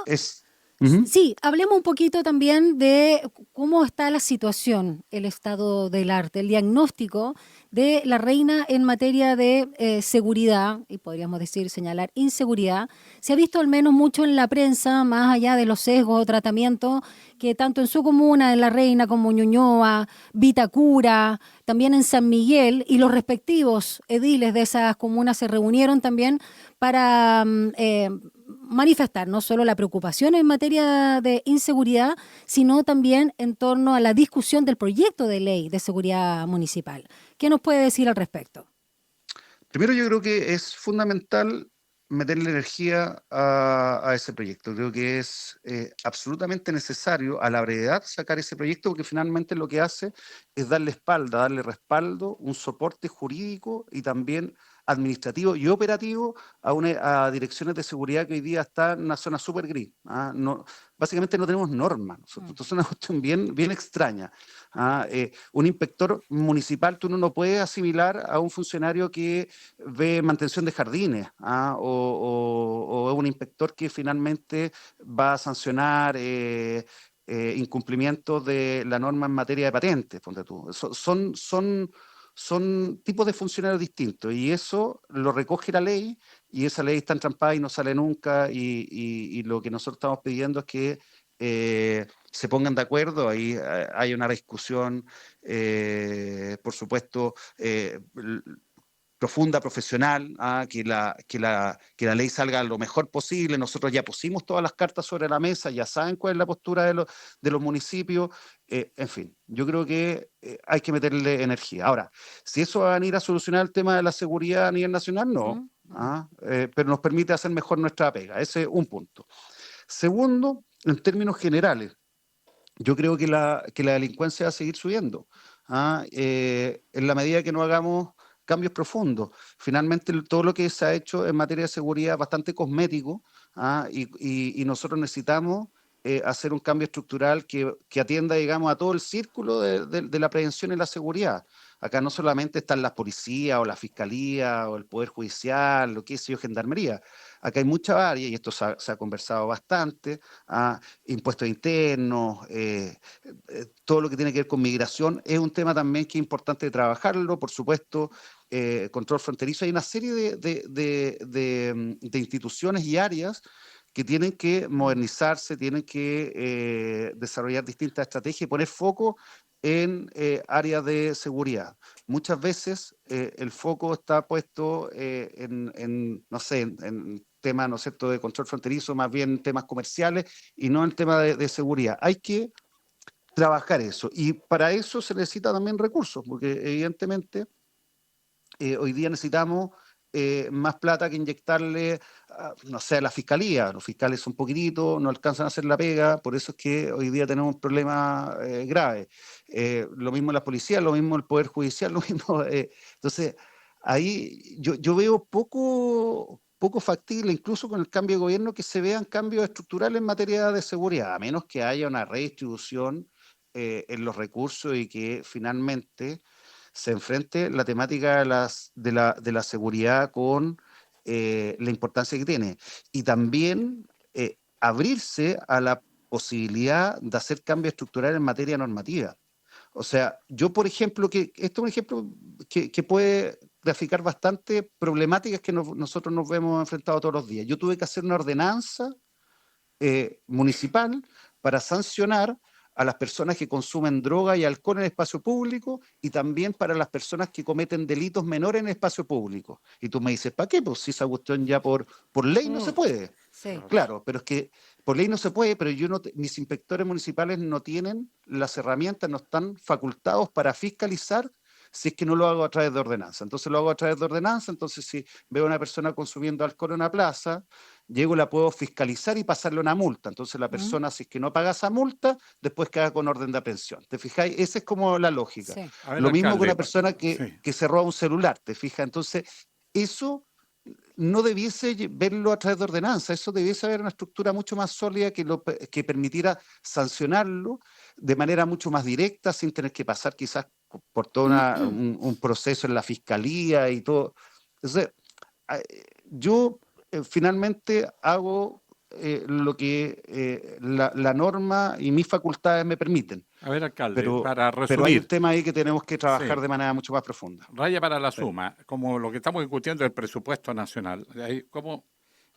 ¿Mm? sí, hablemos un poquito también de cómo está la situación, el estado del arte, el diagnóstico de La Reina en materia de seguridad, y podríamos decir, señalar inseguridad. Se ha visto al menos mucho en la prensa, más allá de los sesgos o tratamientos, que tanto en su comuna, en La Reina, como Ñuñoa, Vitacura, también en San Miguel, y los respectivos ediles de esas comunas se reunieron también para manifestar no solo la preocupación en materia de inseguridad, sino también en torno a la discusión del proyecto de ley de seguridad municipal. ¿Qué nos puede decir al respecto? Primero, yo creo que es fundamental meterle energía a ese proyecto. Creo que es absolutamente necesario a la brevedad sacar ese proyecto, porque finalmente lo que hace es darle espalda, darle respaldo, un soporte jurídico y también administrativo y operativo a direcciones de seguridad que hoy día están en una zona súper gris. Básicamente no tenemos normas. Esto es una cuestión bien extraña. Un inspector municipal, tú no puedes asimilar a un funcionario que ve mantención de jardines, o un inspector que finalmente va a sancionar incumplimientos de la norma en materia de patentes. Ponte tú. Son tipos de funcionarios distintos, y eso lo recoge la ley, y esa ley está entrampada y no sale nunca, y lo que nosotros estamos pidiendo es que se pongan de acuerdo. Ahí hay una discusión, por supuesto, profunda, profesional, que la ley salga lo mejor posible. Nosotros ya pusimos todas las cartas sobre la mesa, ya saben cuál es la postura de los municipios. En fin, yo creo que hay que meterle energía. Ahora, si eso va a venir a solucionar el tema de la seguridad a nivel nacional, no. Pero nos permite hacer mejor nuestra pega. Ese es un punto. Segundo, en términos generales, yo creo que la delincuencia va a seguir subiendo, en la medida que no hagamos cambios profundos. Finalmente, todo lo que se ha hecho en materia de seguridad es bastante cosmético, y nosotros necesitamos hacer un cambio estructural que atienda, digamos, a todo el círculo de la prevención y la seguridad. Acá no solamente están las policías o la fiscalía o el Poder Judicial, lo que es Gendarmería. Acá hay muchas áreas, y esto se ha conversado bastante, impuestos internos, todo lo que tiene que ver con migración, es un tema también que es importante trabajarlo, por supuesto, control fronterizo. Hay una serie de instituciones y áreas que tienen que modernizarse, tienen que desarrollar distintas estrategias y poner foco en áreas de seguridad. Muchas veces el foco está puesto no sé, en temas, ¿no es cierto?, de control fronterizo, más bien temas comerciales, y no en tema de seguridad. Hay que trabajar eso, y para eso se necesita también recursos, porque evidentemente hoy día necesitamos más plata que inyectarle, no sé, a la fiscalía. Los fiscales son poquititos, no alcanzan a hacer la pega, por eso es que hoy día tenemos un problema grave. Lo mismo la policía, lo mismo el Poder Judicial, lo mismo. Entonces, ahí yo veo poco factible, incluso con el cambio de gobierno, que se vean cambios estructurales en materia de seguridad, a menos que haya una redistribución en los recursos y que finalmente se enfrente la temática de la seguridad con la importancia que tiene. Y también abrirse a la posibilidad de hacer cambios estructurales en materia normativa. O sea, yo, por ejemplo, esto es un ejemplo que puede graficar bastante problemáticas que nosotros nos vemos enfrentados todos los días. Yo tuve que hacer una ordenanza municipal para sancionar a las personas que consumen droga y alcohol en el espacio público y también para las personas que cometen delitos menores en el espacio público. Y tú me dices, ¿para qué? Pues si esa cuestión ya por ley no se puede. Sí. Claro, pero es que por ley no se puede, pero mis inspectores municipales no tienen las herramientas, no están facultados para fiscalizar si es que no lo hago a través de ordenanza. Entonces lo hago a través de ordenanza, entonces si veo a una persona consumiendo alcohol en una plaza, llego, la puedo fiscalizar y pasarle una multa. Entonces la persona, si es que no paga esa multa, después queda con orden de aprehensión. ¿Te fijáis? Esa es como la lógica. Sí. Ver, lo mismo alcalde, con una persona que se roba un celular, ¿te fijas? Entonces, eso no debiese verlo a través de ordenanza, eso debiese haber una estructura mucho más sólida que permitiera sancionarlo de manera mucho más directa, sin tener que pasar quizás por todo un proceso en la fiscalía y todo. Entonces, yo finalmente hago lo que la norma y mis facultades me permiten. A ver, alcalde, Pero para resumir. hay un tema ahí que tenemos que trabajar Sí. de manera mucho más profunda. Raya para la suma, como lo que estamos discutiendo el presupuesto nacional. Como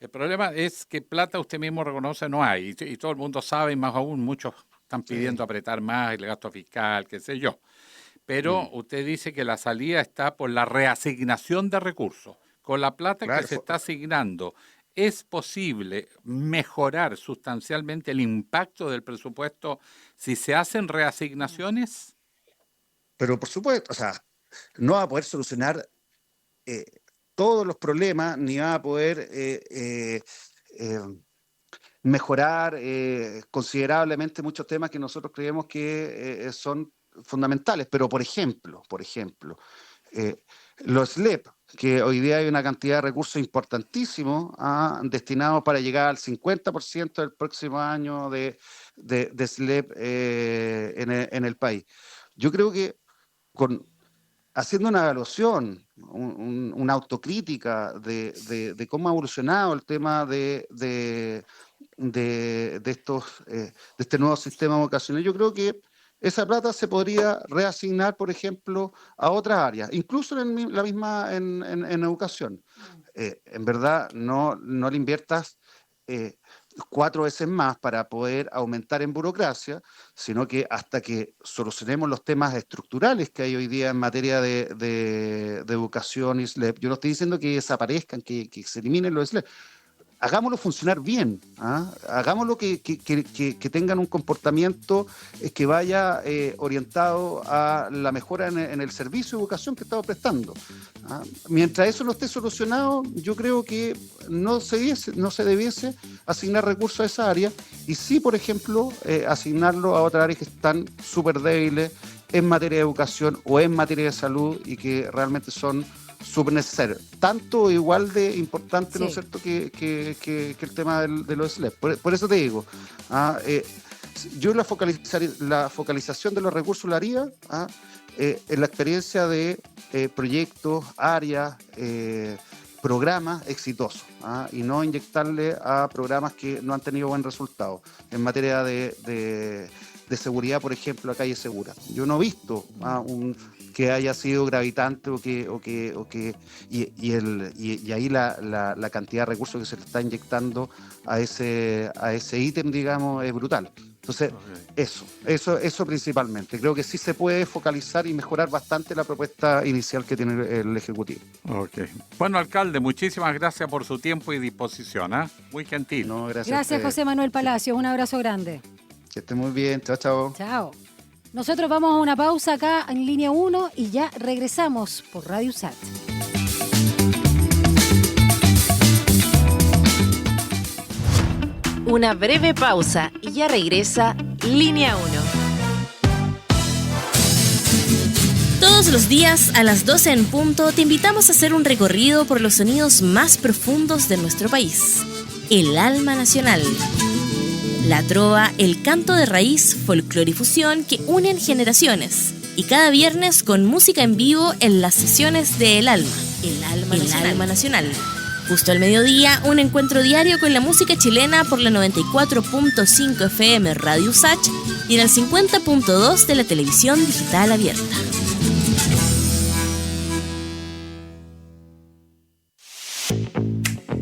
el problema es que plata, usted mismo reconoce, no hay. Y todo el mundo sabe, y más aún muchos están pidiendo apretar más el gasto fiscal, qué sé yo. Pero usted dice que la salida está por la reasignación de recursos. Con la plata que se está asignando, ¿es posible mejorar sustancialmente el impacto del presupuesto si se hacen reasignaciones? Pero por supuesto, o sea, no va a poder solucionar todos los problemas, ni va a poder mejorar considerablemente muchos temas que nosotros creemos que son fundamentales. Pero, por ejemplo, los SLEP, que hoy día hay una cantidad de recursos importantísimos destinados para llegar al 50% del próximo año de SLEP en el país. Yo creo que haciendo una evaluación, una autocrítica de cómo ha evolucionado el tema de este nuevo sistema vocacional, yo creo que esa plata se podría reasignar, por ejemplo, a otras áreas, incluso en la misma en educación. En verdad, no le inviertas 4 veces más para poder aumentar en burocracia, sino que hasta que solucionemos los temas estructurales que hay hoy día en materia de educación y SLEP. Yo no estoy diciendo que desaparezcan, que se eliminen los SLEP. Hagámoslo funcionar bien, hagámoslo que tengan un comportamiento que vaya orientado a la mejora en el servicio de educación que estamos prestando. Mientras eso no esté solucionado, yo creo que no se debiese asignar recursos a esa área y sí, por ejemplo, asignarlo a otras áreas que están súper débiles en materia de educación o en materia de salud y que realmente son súper necesario, tanto igual de importante, ¿no es cierto?, que el tema de los SLEP. Por eso te digo, yo la focalización de los recursos la haría en la experiencia de proyectos, áreas, programas exitosos, y no inyectarle a programas que no han tenido buen resultado. En materia de seguridad, por ejemplo, a Calle Segura. Yo no he visto que haya sido gravitante y ahí la cantidad de recursos que se le está inyectando a ese ítem, digamos, es brutal. Entonces, eso principalmente. Creo que sí se puede focalizar y mejorar bastante la propuesta inicial que tiene el Ejecutivo. Ok. Bueno, alcalde, muchísimas gracias por su tiempo y disposición. Muy gentil. No, Gracias, José Manuel Palacio. Un abrazo grande. Que esté muy bien. Chao, chao. Chao. Nosotros vamos a una pausa acá en Línea 1 y ya regresamos por Radio USACH. Una breve pausa y ya regresa Línea 1. Todos los días a las 12 en punto te invitamos a hacer un recorrido por los sonidos más profundos de nuestro país. El alma nacional. La trova, el canto de raíz, folclore y fusión que unen generaciones. Y cada viernes con música en vivo en las sesiones de El Alma. El Alma Nacional. Justo al mediodía, un encuentro diario con la música chilena por la 94.5 FM Radio USACH y en el 50.2 de la televisión digital abierta.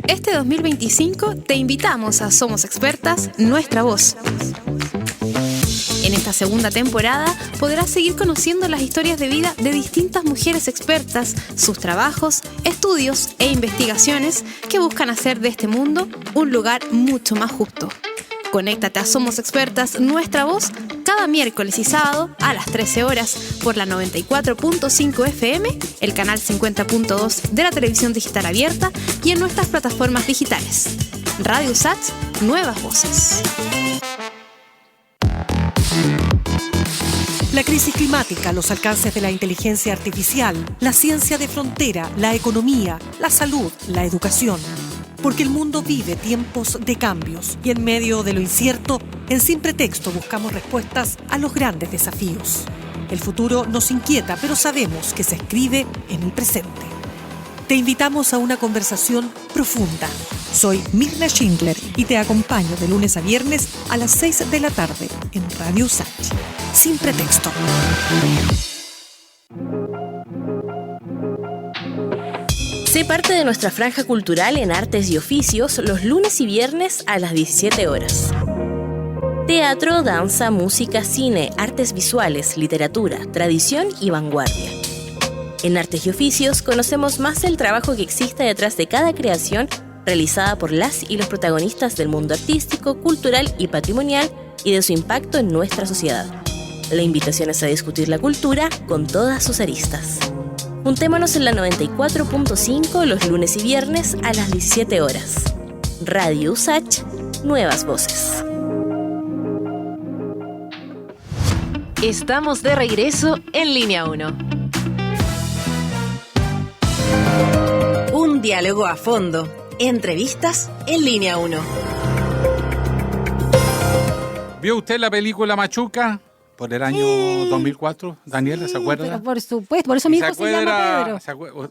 Este 2025 te invitamos a Somos Expertas, Nuestra Voz. En esta segunda temporada podrás seguir conociendo las historias de vida de distintas mujeres expertas, sus trabajos, estudios e investigaciones que buscan hacer de este mundo un lugar mucho más justo. Conéctate a Somos Expertas, Nuestra Voz, cada miércoles y sábado a las 13 horas por la 94.5 FM, el canal 50.2 de la televisión digital abierta y en nuestras plataformas digitales. Radio USACH, Nuevas Voces. La crisis climática, los alcances de la inteligencia artificial, la ciencia de frontera, la economía, la salud, la educación. Porque el mundo vive tiempos de cambios y en medio de lo incierto, en Sin Pretexto buscamos respuestas a los grandes desafíos. El futuro nos inquieta, pero sabemos que se escribe en el presente. Te invitamos a una conversación profunda. Soy Mirna Schindler y te acompaño de lunes a viernes a las 6 de la tarde en Radio USACH. Sin Pretexto. Sé parte de nuestra franja cultural en Artes y Oficios los lunes y viernes a las 17 horas. Teatro, danza, música, cine, artes visuales, literatura, tradición y vanguardia. En Artes y Oficios conocemos más del trabajo que existe detrás de cada creación realizada por las y los protagonistas del mundo artístico, cultural y patrimonial y de su impacto en nuestra sociedad. La invitación es a discutir la cultura con todas sus aristas. Juntémonos en la 94.5 los lunes y viernes a las 17 horas. Radio USACH, Nuevas Voces. Estamos de regreso en Línea 1. Un diálogo a fondo. Entrevistas en Línea 1. ¿Vio usted la película Machuca? Por el año 2004, Daniela, ¿se acuerda? Pero por supuesto, por eso mi hijo se llama Pedro.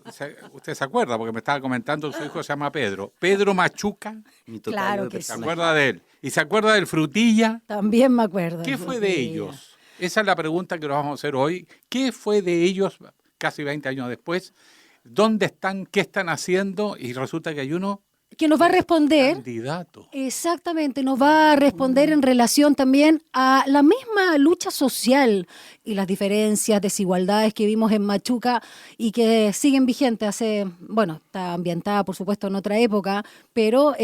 Usted se acuerda, porque me estaba comentando, su hijo se llama Pedro. Pedro Machuca, claro que ¿se acuerda de él? ¿Y se acuerda del Frutilla? También me acuerdo. ¿Qué fue de ellos? Esa es la pregunta que nos vamos a hacer hoy. ¿Qué fue de ellos casi 20 años después? ¿Dónde están? ¿Qué están haciendo? Y resulta que hay uno que nos va a responder. Candidato. Exactamente, nos va a responder en relación también a la misma lucha social y las diferencias, desigualdades que vimos en Machuca y que siguen vigentes está ambientada por supuesto en otra época, pero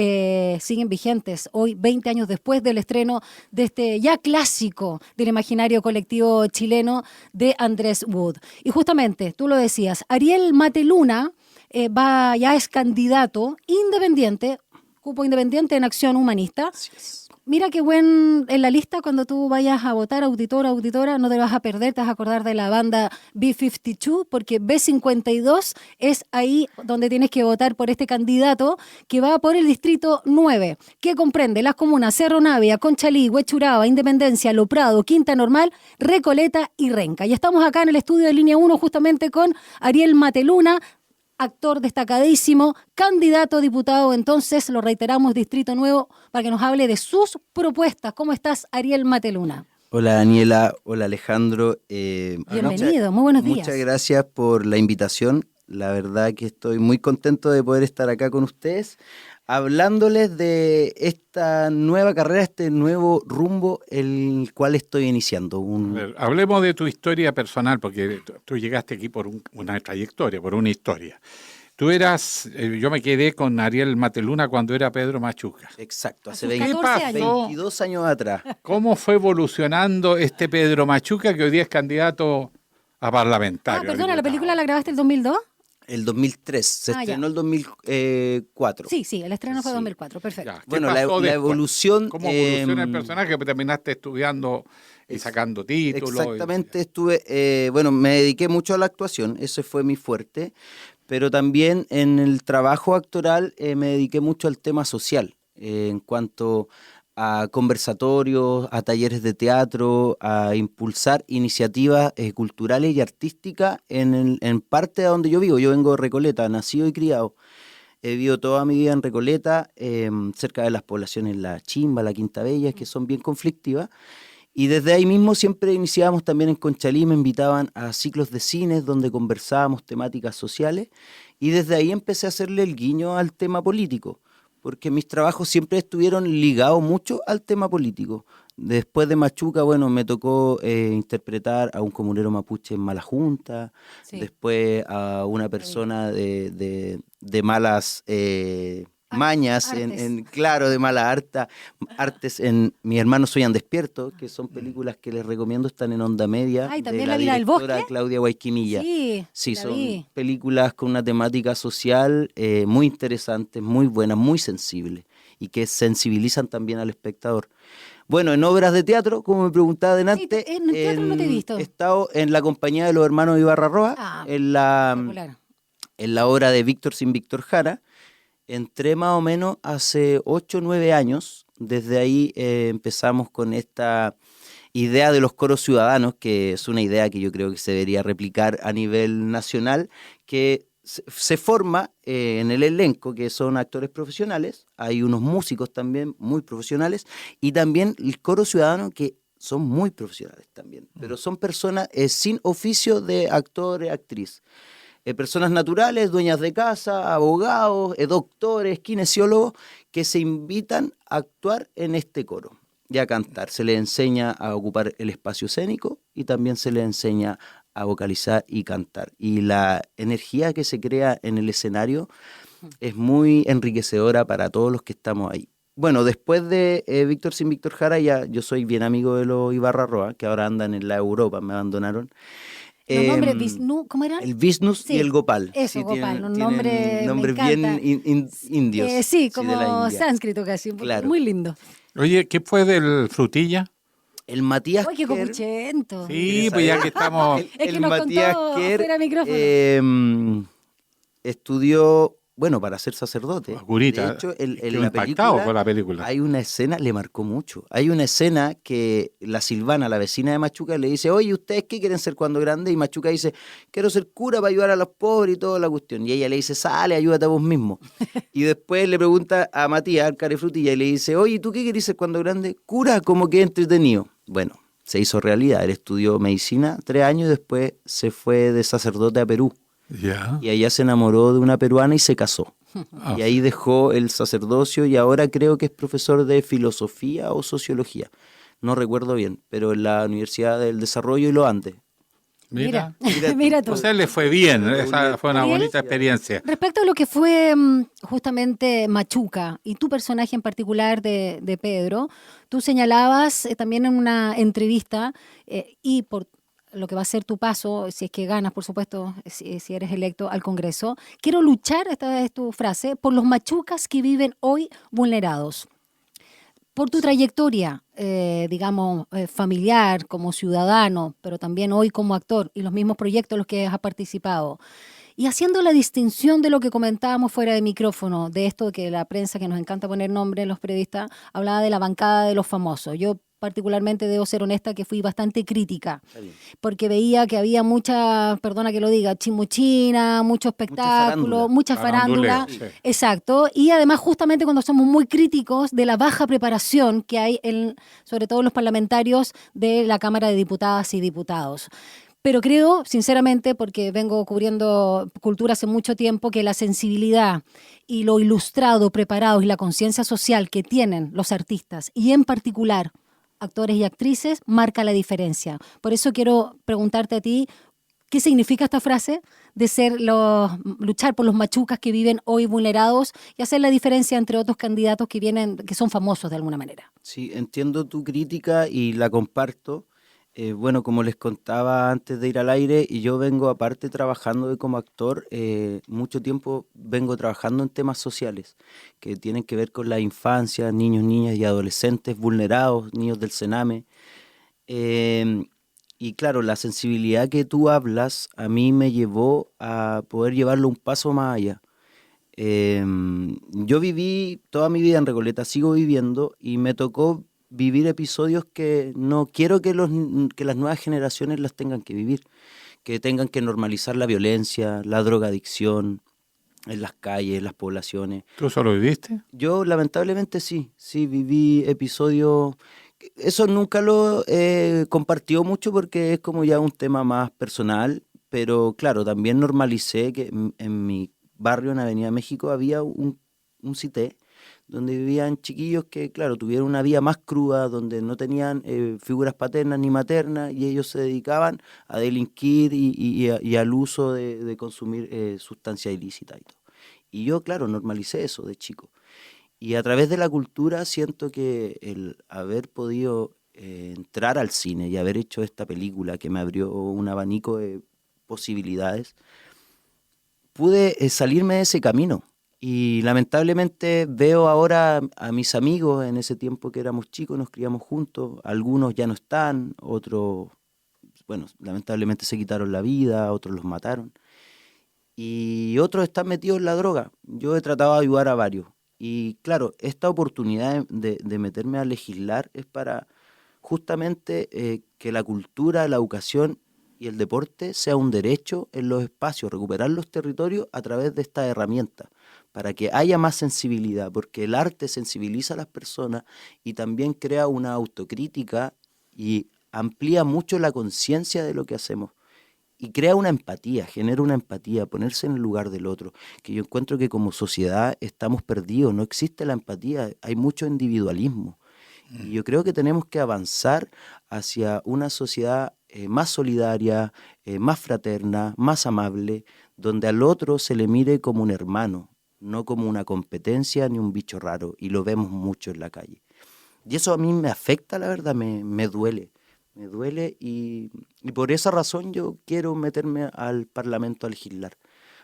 siguen vigentes hoy, 20 años después del estreno de este ya clásico del imaginario colectivo chileno de Andrés Wood. Y justamente, tú lo decías, Ariel Mateluna ya es candidato independiente, cupo independiente en Acción Humanista. Mira qué buen en la lista cuando tú vayas a votar, auditora, no te vas a perder, te vas a acordar de la banda B52, porque B52 es ahí donde tienes que votar por este candidato que va por el distrito 9, que comprende las comunas Cerro Navia, Conchalí, Huechuraba, Independencia, Lo Prado, Quinta Normal, Recoleta y Renca. Y estamos acá en el estudio de Línea 1 justamente con Ariel Mateluna, actor destacadísimo, candidato a diputado, entonces lo reiteramos, Distrito Nuevo, para que nos hable de sus propuestas. ¿Cómo estás, Ariel Mateluna? Hola Daniela, hola Alejandro. Bienvenido, muy buenos días. Muchas gracias por la invitación. La verdad que estoy muy contento de poder estar acá con ustedes, hablándoles de esta nueva carrera, este nuevo rumbo el cual estoy iniciando. Hablemos de tu historia personal, porque tú llegaste aquí por una trayectoria, por una historia. Tú eras, yo me quedé con Ariel Mateluna cuando era Pedro Machuca. Exacto, hace sus 22 años atrás. ¿Cómo fue evolucionando este Pedro Machuca que hoy día es candidato a parlamentario? Perdona, ¿la película la grabaste el 2002? El 2003, se estrenó el 2004. Sí, el estreno fue 2004, perfecto. Bueno, la evolución... ¿Cómo evoluciona el personaje? Que terminaste estudiando y sacando títulos. Exactamente, estuve, me dediqué mucho a la actuación, ese fue mi fuerte, pero también en el trabajo actoral me dediqué mucho al tema social, en cuanto a conversatorios, a talleres de teatro, a impulsar iniciativas culturales y artísticas en parte de donde yo vivo. Yo vengo de Recoleta, nacido y criado. He vivido toda mi vida en Recoleta, cerca de las poblaciones La Chimba, La Quinta Bella, que son bien conflictivas. Y desde ahí mismo siempre iniciábamos también en Conchalí, me invitaban a ciclos de cines donde conversábamos temáticas sociales y desde ahí empecé a hacerle el guiño al tema político, porque mis trabajos siempre estuvieron ligados mucho al tema político. Después de Machuca, me tocó interpretar a un comunero mapuche en Mala Junta, después a una persona de malas... mañas, de mala artes en Mi hermano Soyan Despierto, que son películas que les recomiendo, están en Onda Media. También de La Vida del Bosque. Claudia Guayquimilla. Sí, son películas con una temática social muy interesantes, muy buenas, muy sensibles y que sensibilizan también al espectador. Bueno, en obras de teatro, como me preguntaba adelante, en el teatro no te he visto. He estado en la compañía de los hermanos Ibarra Roa, en la obra de Víctor sin Víctor Jara. Entré más o menos hace 8 o 9 años, desde ahí empezamos con esta idea de los coros ciudadanos, que es una idea que yo creo que se debería replicar a nivel nacional, que se forma en el elenco, que son actores profesionales, hay unos músicos también muy profesionales, y también el coro ciudadano que son muy profesionales también, pero son personas sin oficio de actor y actriz. Personas naturales, dueñas de casa, abogados, doctores, kinesiólogos, que se invitan a actuar en este coro y a cantar. Se les enseña a ocupar el espacio escénico y también se les enseña a vocalizar y cantar. Y la energía que se crea en el escenario es muy enriquecedora para todos los que estamos ahí. Bueno, después de Víctor sin Víctor Jara, ya yo soy bien amigo de los Ibarra Roa, que ahora andan en la Europa, me abandonaron. Los nombres Vishnu, ¿cómo eran? El Vishnu y el Gopal. Eso, Gopal, un nombre bien indios. Sí, como sánscrito casi, claro. Muy lindo. Oye, ¿qué fue del Frutilla? El Matías ¡Ay, qué copuchento! Sí, pues ya que estamos... Es que nos Matías contó Kerr, fuera de micrófono. estudió... para ser sacerdote. Curita, de hecho, en impactado con la película. Hay una escena, le marcó mucho. Hay una escena que la Silvana, la vecina de Machuca, le dice, oye, ¿ustedes qué quieren ser cuando grandes? Y Machuca dice, quiero ser cura para ayudar a los pobres y toda la cuestión. Y ella le dice, sale, ayúdate a vos mismo. Y después le pregunta a Matías, al Carefrutilla, y le dice, oye, ¿tú qué querés ser cuando grande? Cura, como que entretenido. Bueno, se hizo realidad. Él estudió medicina 3 años y después se fue de sacerdote a Perú. Yeah. Y allá se enamoró de una peruana y se casó. Y ahí dejó el sacerdocio y ahora creo que es profesor de filosofía o sociología. No recuerdo bien, pero en la Universidad del Desarrollo y los Andes. Mira tú. O sea, le fue bien, esa fue una bonita experiencia. Respecto a lo que fue justamente Machuca y tu personaje en particular de Pedro, tú señalabas también en una entrevista y por lo que va a ser tu paso, si es que ganas, por supuesto, si eres electo al Congreso, quiero luchar, esta es tu frase, por los machucas que viven hoy vulnerados. Por tu trayectoria, familiar, como ciudadano, pero también hoy como actor y los mismos proyectos en los que has participado, y haciendo la distinción de lo que comentábamos fuera de micrófono, de esto que la prensa, que nos encanta poner nombre, los periodistas, hablaba de la bancada de los famosos. Yo particularmente debo ser honesta que fui bastante crítica, porque veía que había mucha, perdona que lo diga, chimuchina, mucho espectáculo, mucha farándula. Sí. Exacto, y además justamente cuando somos muy críticos de la baja preparación que hay, sobre todo en los parlamentarios de la Cámara de Diputadas y Diputados. Pero creo, sinceramente, porque vengo cubriendo cultura hace mucho tiempo, que la sensibilidad y lo ilustrado, preparado y la conciencia social que tienen los artistas, y en particular actores y actrices, marca la diferencia. Por eso quiero preguntarte a ti, ¿Qué significa esta frase? De luchar por los machucas que viven hoy vulnerados y hacer la diferencia entre otros candidatos que son famosos de alguna manera. Sí, entiendo tu crítica y la comparto. Bueno, como les contaba antes de ir al aire, y yo vengo aparte trabajando como actor, mucho tiempo vengo trabajando en temas sociales que tienen que ver con la infancia, niños, niñas y adolescentes vulnerados, niños del Sename. Y claro, la sensibilidad que tú hablas a mí me llevó a poder llevarlo un paso más allá. Yo viví toda mi vida en Recoleta, sigo viviendo, y me tocó vivir episodios que no quiero que las nuevas generaciones las tengan que vivir, que tengan que normalizar la violencia, la drogadicción en las calles, las poblaciones. ¿Tú eso lo viviste? Yo lamentablemente sí viví episodios. Eso nunca lo compartió mucho porque es como ya un tema más personal, pero claro, también normalicé que en mi barrio, en Avenida México, había un CITE donde vivían chiquillos que, claro, tuvieron una vida más cruda, donde no tenían figuras paternas ni maternas, y ellos se dedicaban a delinquir y al uso de consumir sustancias ilícitas y todo. Y yo, claro, normalicé eso de chico. Y a través de la cultura siento que el haber podido entrar al cine y haber hecho esta película que me abrió un abanico de posibilidades, pude salirme de ese camino. Y lamentablemente veo ahora a mis amigos en ese tiempo que éramos chicos, nos criamos juntos, algunos ya no están, otros, bueno, lamentablemente se quitaron la vida, otros los mataron, y otros están metidos en la droga. Yo he tratado de ayudar a varios. Y claro, esta oportunidad de meterme a legislar es para justamente que la cultura, la educación y el deporte sea un derecho en los espacios, recuperar los territorios a través de esta herramienta, para que haya más sensibilidad, porque el arte sensibiliza a las personas y también crea una autocrítica y amplía mucho la conciencia de lo que hacemos. Y crea una empatía, genera una empatía, ponerse en el lugar del otro, que yo encuentro que como sociedad estamos perdidos, no existe la empatía, hay mucho individualismo. Y yo creo que tenemos que avanzar hacia una sociedad más solidaria, más fraterna, más amable, donde al otro se le mire como un hermano, no como una competencia ni un bicho raro, y lo vemos mucho en la calle. Y eso a mí me afecta, la verdad, me duele. Me duele y por esa razón yo quiero meterme al Parlamento a legislar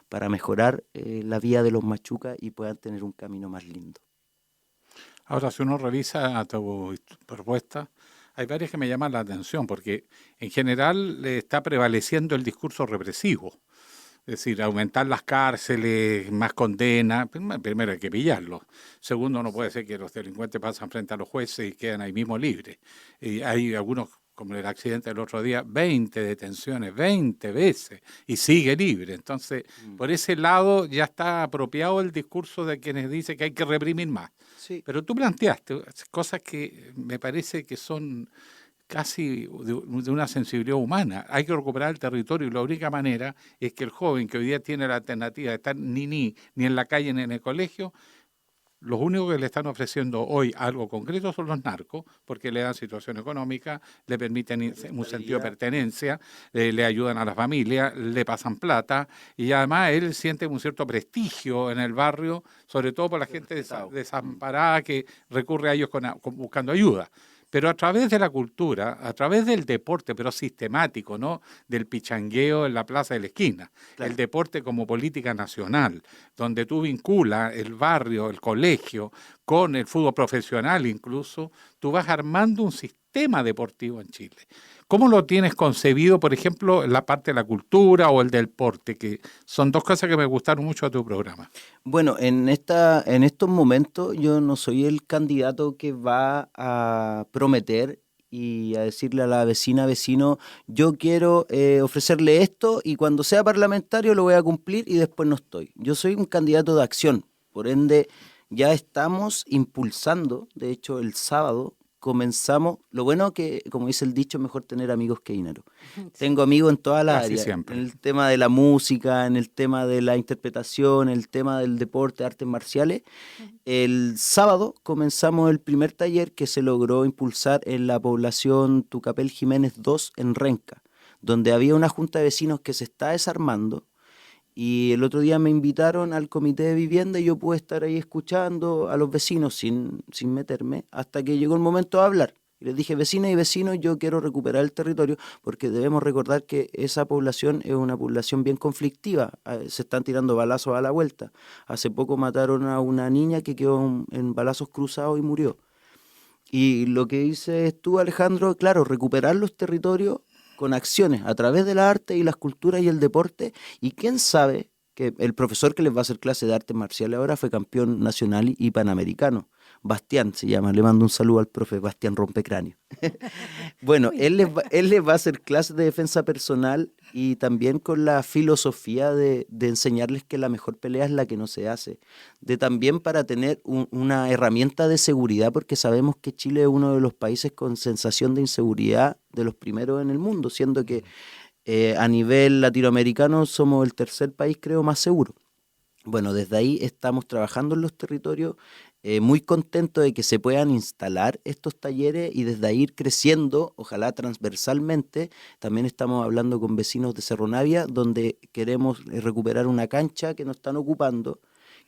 para mejorar la vida de los machucas y puedan tener un camino más lindo. Ahora, si uno revisa tu propuesta, hay varias que me llaman la atención porque en general está prevaleciendo el discurso represivo. Es decir, aumentar las cárceles, más condenas. Primero hay que pillarlos. Segundo, no puede ser que los delincuentes pasan frente a los jueces y quedan ahí mismo libres. Y hay algunos, como el accidente del otro día, 20 detenciones, 20 veces, y sigue libre. Entonces, por ese lado ya está apropiado el discurso de quienes dicen que hay que reprimir más. Sí. Pero tú planteaste cosas que me parece que son casi de una sensibilidad humana. Hay que recuperar el territorio y la única manera es que el joven que hoy día tiene la alternativa de estar ni en la calle ni en el colegio, los únicos que le están ofreciendo hoy algo concreto son los narcos, porque le dan situación económica, le permiten un sentido de pertenencia, le ayudan a la familia, le pasan plata, y además él siente un cierto prestigio en el barrio, sobre todo por la gente desamparada que recurre a ellos buscando ayuda. Pero a través de la cultura, a través del deporte, pero sistemático, ¿no? Del pichangueo en la plaza de la esquina. Claro. El deporte como política nacional, donde tú vinculas el barrio, el colegio, con el fútbol profesional incluso, tú vas armando un sistema deportivo en Chile. ¿Cómo lo tienes concebido, por ejemplo, la parte de la cultura o el deporte? Que son dos cosas que me gustaron mucho de tu programa. Bueno, en estos momentos yo no soy el candidato que va a prometer y a decirle a la vecino, yo quiero ofrecerle esto y cuando sea parlamentario lo voy a cumplir y después no estoy. Yo soy un candidato de acción, por ende ya estamos impulsando, de hecho el sábado, comenzamos, lo bueno que, como dice el dicho, mejor tener amigos que dinero. Sí. Tengo amigos en todas las áreas, en el tema de la música, en el tema de la interpretación, en el tema del deporte, artes marciales. El sábado comenzamos el primer taller que se logró impulsar en la población Tucapel Jiménez 2 en Renca, donde había una junta de vecinos que se está desarmando. Y el otro día me invitaron al comité de vivienda y yo pude estar ahí escuchando a los vecinos sin meterme, hasta que llegó el momento de hablar. Y les dije, vecinas y vecinos, yo quiero recuperar el territorio porque debemos recordar que esa población es una población bien conflictiva. Se están tirando balazos a la vuelta. Hace poco mataron a una niña que quedó en balazos cruzados y murió. Y lo que dices tú, Alejandro, claro, recuperar los territorios con acciones a través de la arte y las culturas y el deporte. Y quién sabe que el profesor que les va a hacer clase de artes marciales ahora fue campeón nacional y panamericano. Bastián se llama, le mando un saludo al profe Bastián Rompecráneo. Bueno, él les va a hacer clases de defensa personal y también con la filosofía de enseñarles que la mejor pelea es la que no se hace. De también para tener una herramienta de seguridad, porque sabemos que Chile es uno de los países con sensación de inseguridad de los primeros en el mundo, siendo que a nivel latinoamericano somos el tercer país, creo, más seguro. Bueno, desde ahí estamos trabajando en los territorios, muy contentos de que se puedan instalar estos talleres y desde ahí ir creciendo, ojalá transversalmente. También estamos hablando con vecinos de Cerro Navia, donde queremos recuperar una cancha que nos están ocupando,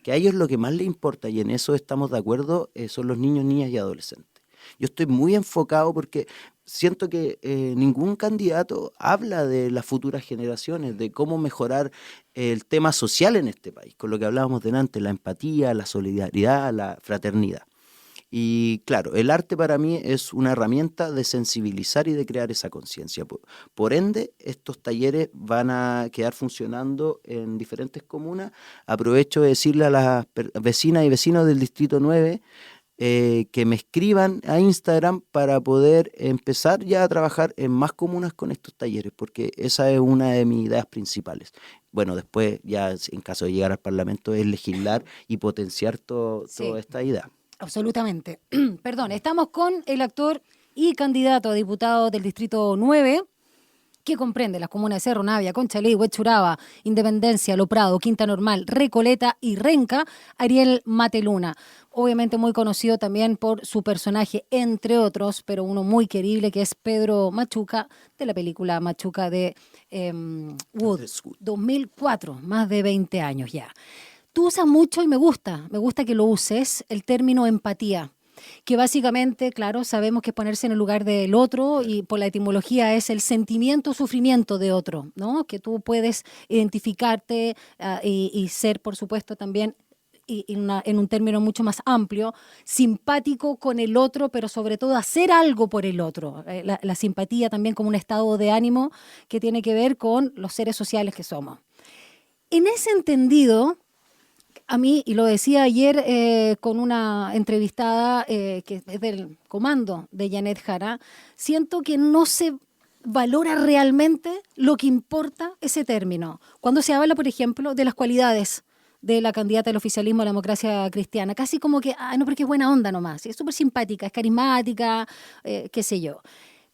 que a ellos lo que más les importa, y en eso estamos de acuerdo, son los niños, niñas y adolescentes. Yo estoy muy enfocado porque siento que ningún candidato habla de las futuras generaciones, de cómo mejorar el tema social en este país, con lo que hablábamos delante, la empatía, la solidaridad, la fraternidad. Y claro, el arte para mí es una herramienta de sensibilizar y de crear esa conciencia. Por ende, estos talleres van a quedar funcionando en diferentes comunas. Aprovecho de decirle a las vecinas y vecinos del Distrito 9 que me escriban a Instagram para poder empezar ya a trabajar en más comunas con estos talleres, porque esa es una de mis ideas principales. Bueno, después ya en caso de llegar al Parlamento es legislar y potenciar toda esta idea. Absolutamente. Perdón, estamos con el actor y candidato a diputado del Distrito 9, que comprende las comunas de Cerro Navia, Conchalí, Huechuraba, Independencia, Lo Prado, Quinta Normal, Recoleta y Renca, Ariel Mateluna. Obviamente muy conocido también por su personaje, entre otros, pero uno muy querible, que es Pedro Machuca, de la película Machuca de Wood, 2004, más de 20 años ya. Tú usas mucho y me gusta que lo uses, el término empatía, que básicamente, claro, sabemos que ponerse en el lugar del otro, y por la etimología es el sentimiento o sufrimiento de otro, ¿no? Que tú puedes identificarte y ser, por supuesto, también, en un término mucho más amplio, simpático con el otro, pero sobre todo hacer algo por el otro. La simpatía también como un estado de ánimo que tiene que ver con los seres sociales que somos. En ese entendido, a mí, y lo decía ayer con una entrevistada que es del comando de Janet Jara, siento que no se valora realmente lo que importa ese término. Cuando se habla, por ejemplo, de las cualidades de la candidata del oficialismo a la democracia cristiana, casi como que, no, porque es buena onda nomás, es súper simpática, es carismática, qué sé yo.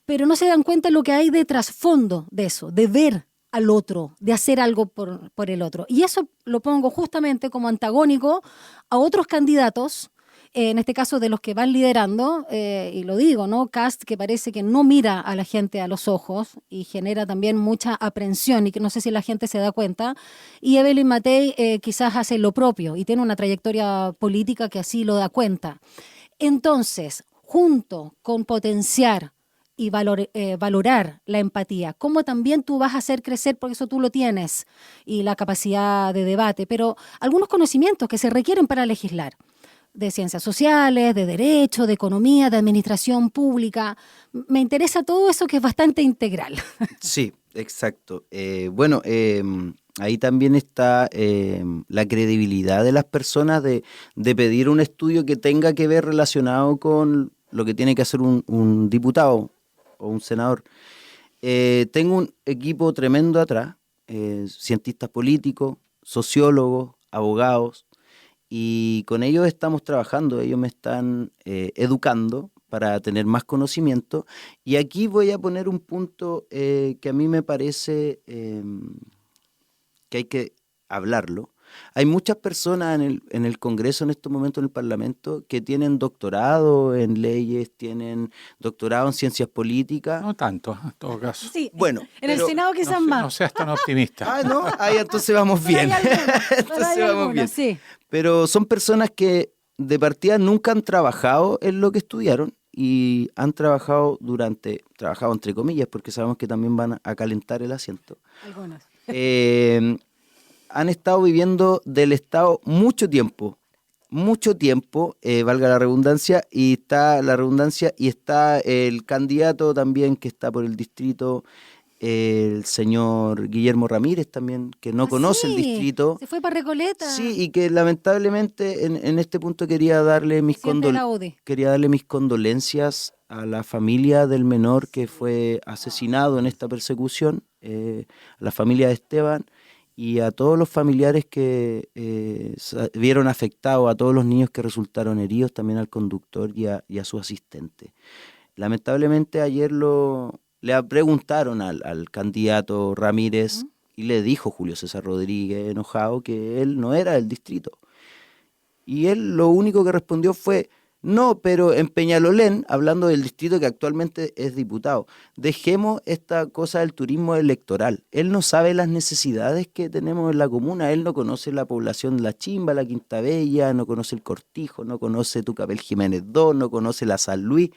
Pero no se dan cuenta de lo que hay de trasfondo de eso, de ver al otro, de hacer algo por el otro. Y eso lo pongo justamente como antagónico a otros candidatos, en este caso de los que van liderando, y lo digo, ¿no? Kast, que parece que no mira a la gente a los ojos y genera también mucha aprensión, y que no sé si la gente se da cuenta, y Evelyn Matei quizás hace lo propio y tiene una trayectoria política que así lo da cuenta. Entonces, junto con potenciar y valorar la empatía, cómo también tú vas a hacer crecer, porque eso tú lo tienes, y la capacidad de debate, pero algunos conocimientos que se requieren para legislar, de ciencias sociales, de derecho, de economía, de administración pública. Me interesa todo eso, que es bastante integral. Sí, exacto. Bueno, ahí también está la credibilidad de las personas de pedir un estudio que tenga que ver relacionado con lo que tiene que hacer un diputado o un senador. Tengo un equipo tremendo atrás, cientistas políticos, sociólogos, abogados, y con ellos estamos trabajando, ellos me están educando para tener más conocimiento. Y aquí voy a poner un punto que a mí me parece que hay que hablarlo, Hay muchas personas en el Congreso en estos momentos, en el Parlamento, que tienen doctorado en leyes, tienen doctorado en ciencias políticas. No tanto, en todo caso. Sí, bueno, en el Senado quizás más. No seas tan optimista. Ah, no, ahí entonces vamos bien. Entonces vamos bien. Sí. Pero son personas que de partida nunca han trabajado en lo que estudiaron y han trabajado entre comillas, porque sabemos que también van a calentar el asiento. Algunos. Han estado viviendo del Estado mucho tiempo, valga la redundancia, y está el candidato también que está por el distrito, el señor Guillermo Ramírez también, que no conoce el distrito. Se fue para Recoleta. Sí, y que lamentablemente en este punto quería darle mis condolencias a la familia del menor que fue asesinado en esta persecución, a la familia de Esteban, y a todos los familiares que vieron afectados, a todos los niños que resultaron heridos, también al conductor y a su asistente. Lamentablemente ayer le preguntaron al candidato Ramírez y le dijo Julio César Rodríguez, enojado, que él no era del distrito. Y él lo único que respondió fue: no, pero en Peñalolén, hablando del distrito que actualmente es diputado, dejemos esta cosa del turismo electoral. Él no sabe las necesidades que tenemos en la comuna, él no conoce la población de La Chimba, la Quinta Bella, no conoce el Cortijo, no conoce Tucapel Jiménez II, no conoce la San Luis.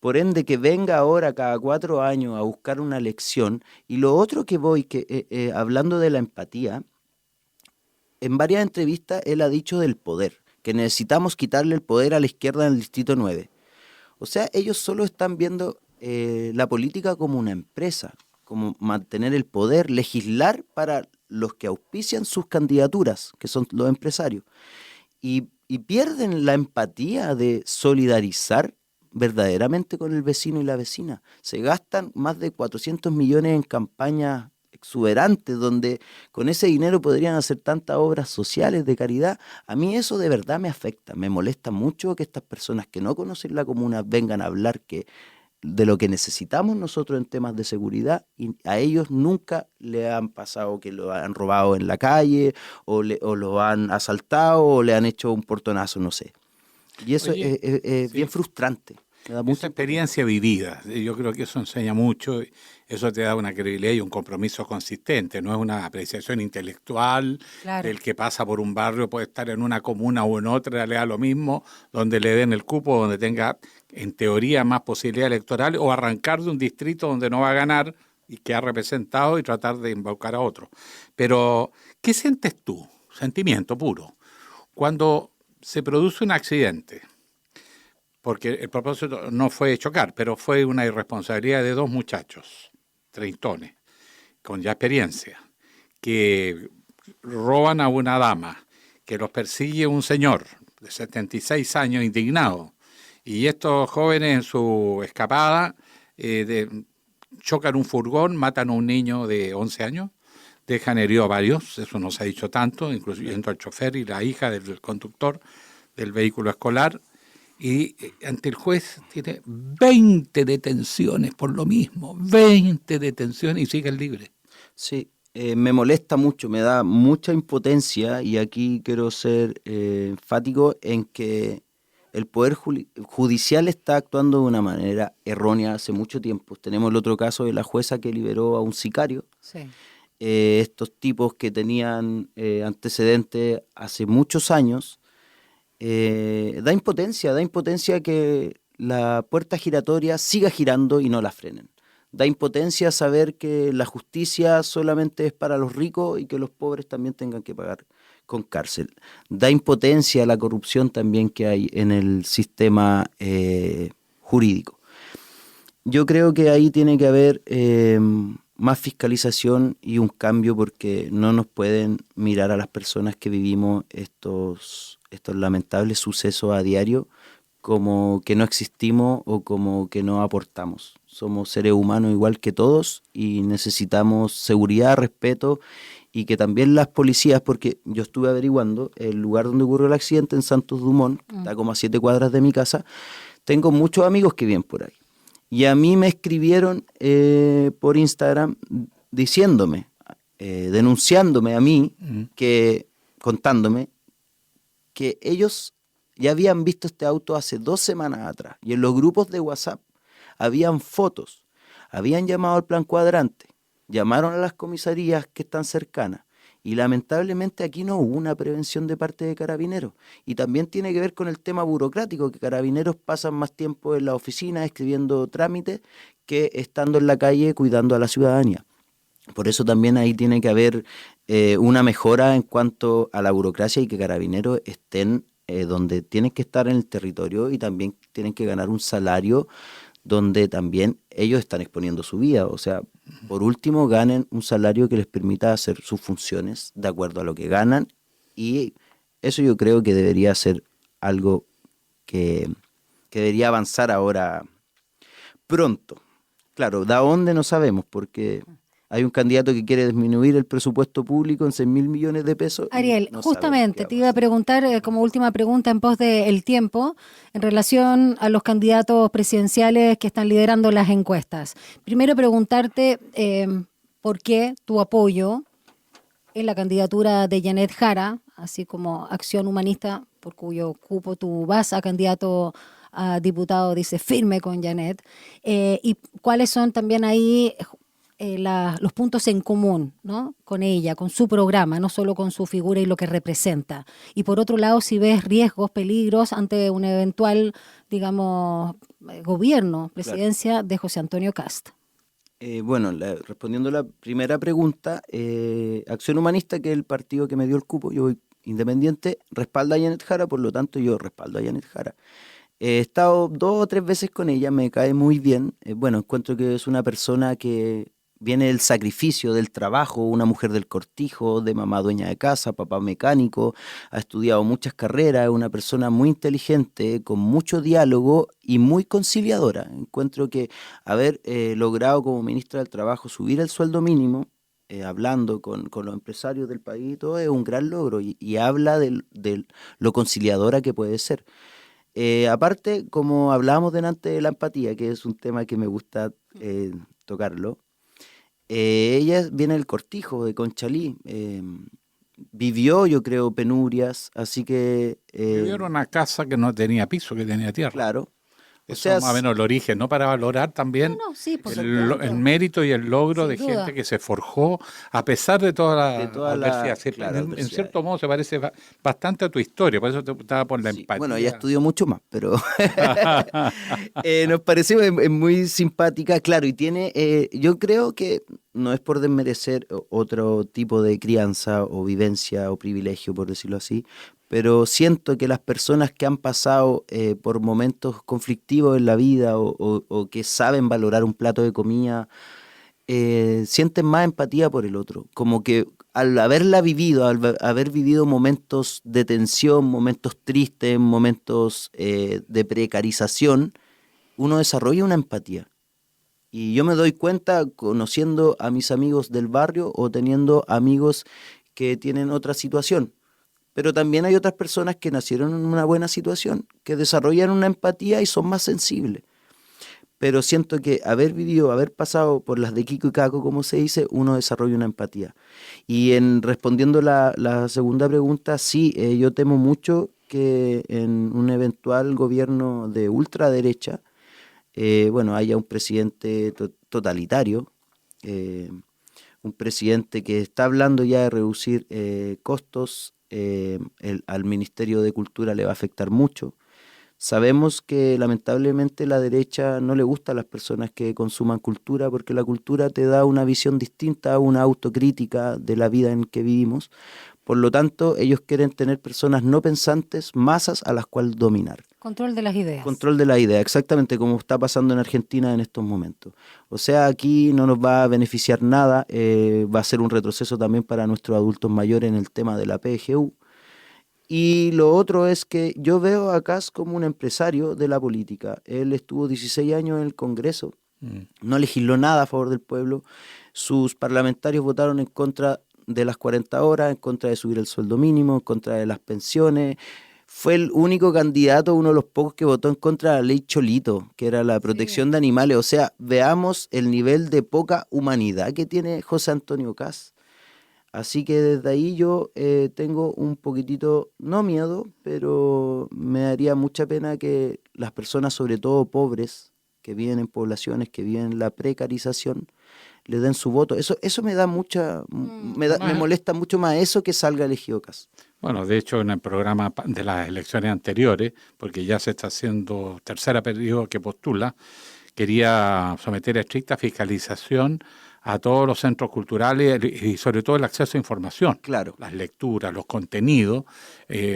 Por ende, que venga ahora cada 4 años a buscar una elección. Y lo otro que hablando de la empatía, en varias entrevistas él ha dicho del poder, que necesitamos quitarle el poder a la izquierda en el Distrito 9. O sea, ellos solo están viendo la política como una empresa, como mantener el poder, legislar para los que auspician sus candidaturas, que son los empresarios. Y pierden la empatía de solidarizar verdaderamente con el vecino y la vecina. Se gastan más de 400 millones en campañas exuberantes, donde con ese dinero podrían hacer tantas obras sociales de caridad. A mí eso de verdad me afecta, me molesta mucho que estas personas que no conocen la comuna vengan a hablar de lo que necesitamos nosotros en temas de seguridad, y a ellos nunca le han pasado que lo han robado en la calle, o lo han asaltado, o le han hecho un portonazo, no sé. Y eso es bien frustrante. Me da mucha experiencia vivida. Yo creo que eso enseña mucho. Eso te da una credibilidad y un compromiso consistente. No es una apreciación intelectual. Claro. El que pasa por un barrio puede estar en una comuna o en otra, le da lo mismo, donde le den el cupo, donde tenga, en teoría, más posibilidad electoral, o arrancar de un distrito donde no va a ganar y que ha representado y tratar de embaucar a otro. Pero, ¿qué sientes tú? Sentimiento puro. Cuando se produce un accidente, porque el propósito no fue chocar, pero fue una irresponsabilidad de 2 muchachos, treintones, con ya experiencia, que roban a una dama, que los persigue un señor de 76 años indignado, y estos jóvenes en su escapada chocan un furgón, matan a un niño de 11 años, dejan herido a varios, eso no se ha dicho tanto, incluyendo al chofer y la hija del conductor del vehículo escolar, y ante el juez tiene 20 detenciones por lo mismo, 20 detenciones y siguen libres. Sí, me molesta mucho, me da mucha impotencia, y aquí quiero ser enfático en que el Poder Judicial está actuando de una manera errónea hace mucho tiempo. Tenemos el otro caso de la jueza que liberó a un sicario. Sí. Estos tipos que tenían antecedentes hace muchos años. Da impotencia que la puerta giratoria siga girando y no la frenen. Da impotencia saber que la justicia solamente es para los ricos y que los pobres también tengan que pagar con cárcel. Da impotencia la corrupción también que hay en el sistema jurídico. Yo creo que ahí tiene que haber más fiscalización y un cambio, porque no nos pueden mirar a las personas que vivimos estos lamentables sucesos a diario como que no existimos o como que no aportamos. Somos seres humanos igual que todos y necesitamos seguridad, respeto, y que también las policías, porque yo estuve averiguando el lugar donde ocurrió el accidente en Santos Dumont, que está como a 7 cuadras de mi casa. Tengo muchos amigos que viven por ahí. Y a mí me escribieron por Instagram diciéndome, denunciándome a mí, que contándome que ellos ya habían visto este auto hace 2 semanas atrás y en los grupos de WhatsApp habían fotos, habían llamado al plan cuadrante, llamaron a las comisarías que están cercanas y lamentablemente aquí no hubo una prevención de parte de Carabineros. Y también tiene que ver con el tema burocrático, que Carabineros pasan más tiempo en la oficina escribiendo trámites que estando en la calle cuidando a la ciudadanía. Por eso también ahí tiene que haber una mejora en cuanto a la burocracia y que Carabineros estén donde tienen que estar en el territorio y también tienen que ganar un salario donde también ellos están exponiendo su vida. O sea, por último, ganen un salario que les permita hacer sus funciones de acuerdo a lo que ganan, y eso yo creo que debería ser algo que debería avanzar ahora pronto. Claro, ¿de dónde? No sabemos, porque hay un candidato que quiere disminuir el presupuesto público en 6.000 millones de pesos. Ariel, justamente te iba a preguntar como última pregunta en pos del tiempo, en relación a los candidatos presidenciales que están liderando las encuestas. Primero preguntarte por qué tu apoyo en la candidatura de Janet Jara, así como Acción Humanista, por cuyo cupo tú vas a candidato a diputado, dice firme con Janet, y cuáles son también ahí los puntos en común, ¿no? Con ella, con su programa, no solo con su figura y lo que representa. Y por otro lado, si ves riesgos, peligros ante un eventual, digamos, gobierno, presidencia de José Antonio Kast. Respondiendo a la primera pregunta, Acción Humanista, que es el partido que me dio el cupo, yo voy independiente, respalda a Janet Jara, por lo tanto yo respaldo a Janet Jara. He estado 2 o 3 veces con ella, me cae muy bien. Encuentro que es una persona que viene del sacrificio, del trabajo, una mujer del cortijo, de mamá dueña de casa, papá mecánico, ha estudiado muchas carreras, es una persona muy inteligente, con mucho diálogo y muy conciliadora. Encuentro que haber logrado como ministra del Trabajo subir el sueldo mínimo, hablando con los empresarios del país, todo es un gran logro y habla de lo conciliadora que puede ser. Aparte, como hablábamos delante de la empatía, que es un tema que me gusta tocarlo, ella viene del cortijo, de Conchalí, vivió, yo creo, penurias, así que... vivió en una casa que no tenía piso, que tenía tierra. Claro. Eso es más o menos el origen, ¿no? Para valorar también el mérito y el logro de gente que se forjó a pesar de toda la adversidad. En cierto modo se parece bastante a tu historia, por eso te estaba por la empatía. Bueno, ella estudió mucho más, pero nos pareció muy simpática, claro, y tiene, yo creo que no es por desmerecer otro tipo de crianza o vivencia o privilegio, por decirlo así, pero siento que las personas que han pasado por momentos conflictivos en la vida o que saben valorar un plato de comida, sienten más empatía por el otro. Como que al haberla vivido, al haber vivido momentos de tensión, momentos tristes, momentos de precarización, uno desarrolla una empatía. Y yo me doy cuenta conociendo a mis amigos del barrio o teniendo amigos que tienen otra situación. Pero también hay otras personas que nacieron en una buena situación, que desarrollan una empatía y son más sensibles. Pero siento que haber vivido, haber pasado por las de Kiko y Caco, como se dice, uno desarrolla una empatía. Y respondiendo la segunda pregunta, sí, yo temo mucho que en un eventual gobierno de ultraderecha, haya un presidente totalitario, un presidente que está hablando ya de reducir costos. Al Ministerio de Cultura le va a afectar mucho. Sabemos que lamentablemente la derecha no le gusta a las personas que consuman cultura, porque la cultura te da una visión distinta, una autocrítica de la vida en que vivimos. Por lo tanto, ellos quieren tener personas no pensantes, masas a las cuales dominar. Control de las ideas. Control de la idea, exactamente como está pasando en Argentina en estos momentos. O sea, aquí no nos va a beneficiar nada, va a ser un retroceso también para nuestros adultos mayores en el tema de la PGU. Y lo otro es que yo veo a Kast como un empresario de la política. Él estuvo 16 años en el Congreso, no legisló nada a favor del pueblo. Sus parlamentarios votaron en contra de las 40 horas, en contra de subir el sueldo mínimo, en contra de las pensiones. Fue el único candidato, uno de los pocos que votó en contra de la ley Cholito, que era la protección de animales. O sea, veamos el nivel de poca humanidad que tiene José Antonio Kast. Así que desde ahí yo tengo un poquitito, no miedo, pero me daría mucha pena que las personas, sobre todo pobres, que viven en poblaciones, que viven la precarización, le den su voto. Eso me da me molesta mucho más eso que salga elegido Kast. Bueno, de hecho, en el programa de las elecciones anteriores, porque ya se está haciendo tercera periodo que postula, quería someter a estricta fiscalización a todos los centros culturales y sobre todo el acceso a información. Claro. Las lecturas, los contenidos,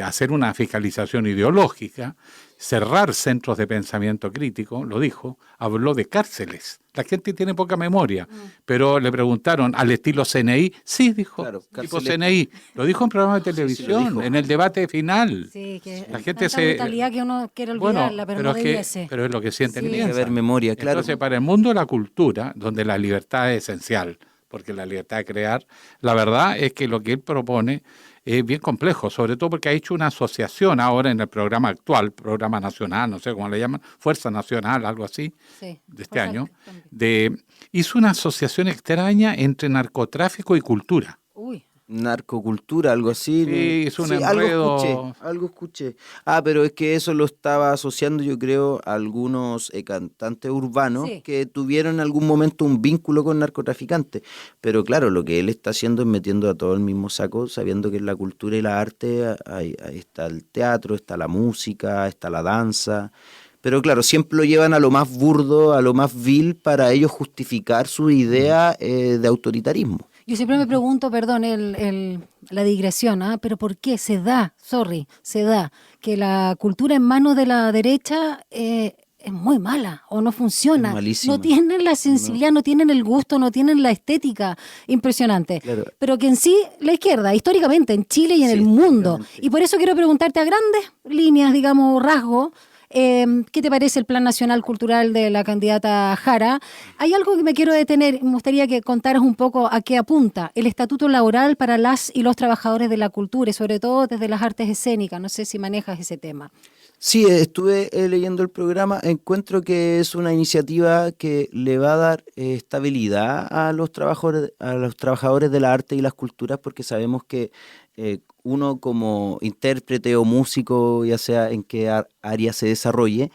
hacer una fiscalización ideológica, cerrar centros de pensamiento crítico, lo dijo, habló de cárceles. La gente tiene poca memoria, pero le preguntaron, ¿al estilo CNI? Sí, dijo, claro, tipo CNI. Lo dijo en programa de televisión, en el debate final. Sí, que la gente tanta brutalidad que uno quiere olvidarla, pero no debiese. Pero es lo que sienten y Tiene piensan. que haber memoria, claro. Entonces, para el mundo de la cultura, donde la libertad es esencial, porque la libertad de crear, la verdad es que lo que él propone es bien complejo, sobre todo porque ha hecho una asociación ahora en el programa actual, programa nacional, no sé cómo le llaman, Fuerza Nacional, algo así, sí, de este año, hizo una asociación extraña entre narcotráfico y cultura. Uy. Narcocultura, algo así. Sí, hizo un enredo. Algo escuché. Ah, pero es que eso lo estaba asociando, yo creo, a algunos cantantes urbanos que tuvieron en algún momento un vínculo con narcotraficantes. Pero claro, lo que él está haciendo es metiendo a todo el mismo saco, sabiendo que en la cultura y la arte ahí está el teatro, está la música, está la danza. Pero claro, siempre lo llevan a lo más burdo, a lo más vil, para ellos justificar su idea de autoritarismo. Yo siempre me pregunto, perdón, la digresión, pero ¿por qué se da que la cultura en manos de la derecha es muy mala o no funciona? No tienen la sensibilidad, no tienen el gusto, no tienen la estética impresionante. Claro. Pero que en sí, la izquierda, históricamente, en Chile y en el mundo. Y por eso quiero preguntarte a grandes líneas, digamos, rasgos, ¿qué te parece el Plan Nacional Cultural de la candidata Jara? Hay algo que me quiero detener, me gustaría que contaras un poco a qué apunta el estatuto laboral para las y los trabajadores de la cultura y sobre todo desde las artes escénicas. No sé si manejas ese tema. Sí, estuve leyendo el programa, encuentro que es una iniciativa que le va a dar estabilidad a los trabajadores de la arte y las culturas, porque sabemos que uno como intérprete o músico, ya sea en qué área se desarrolle,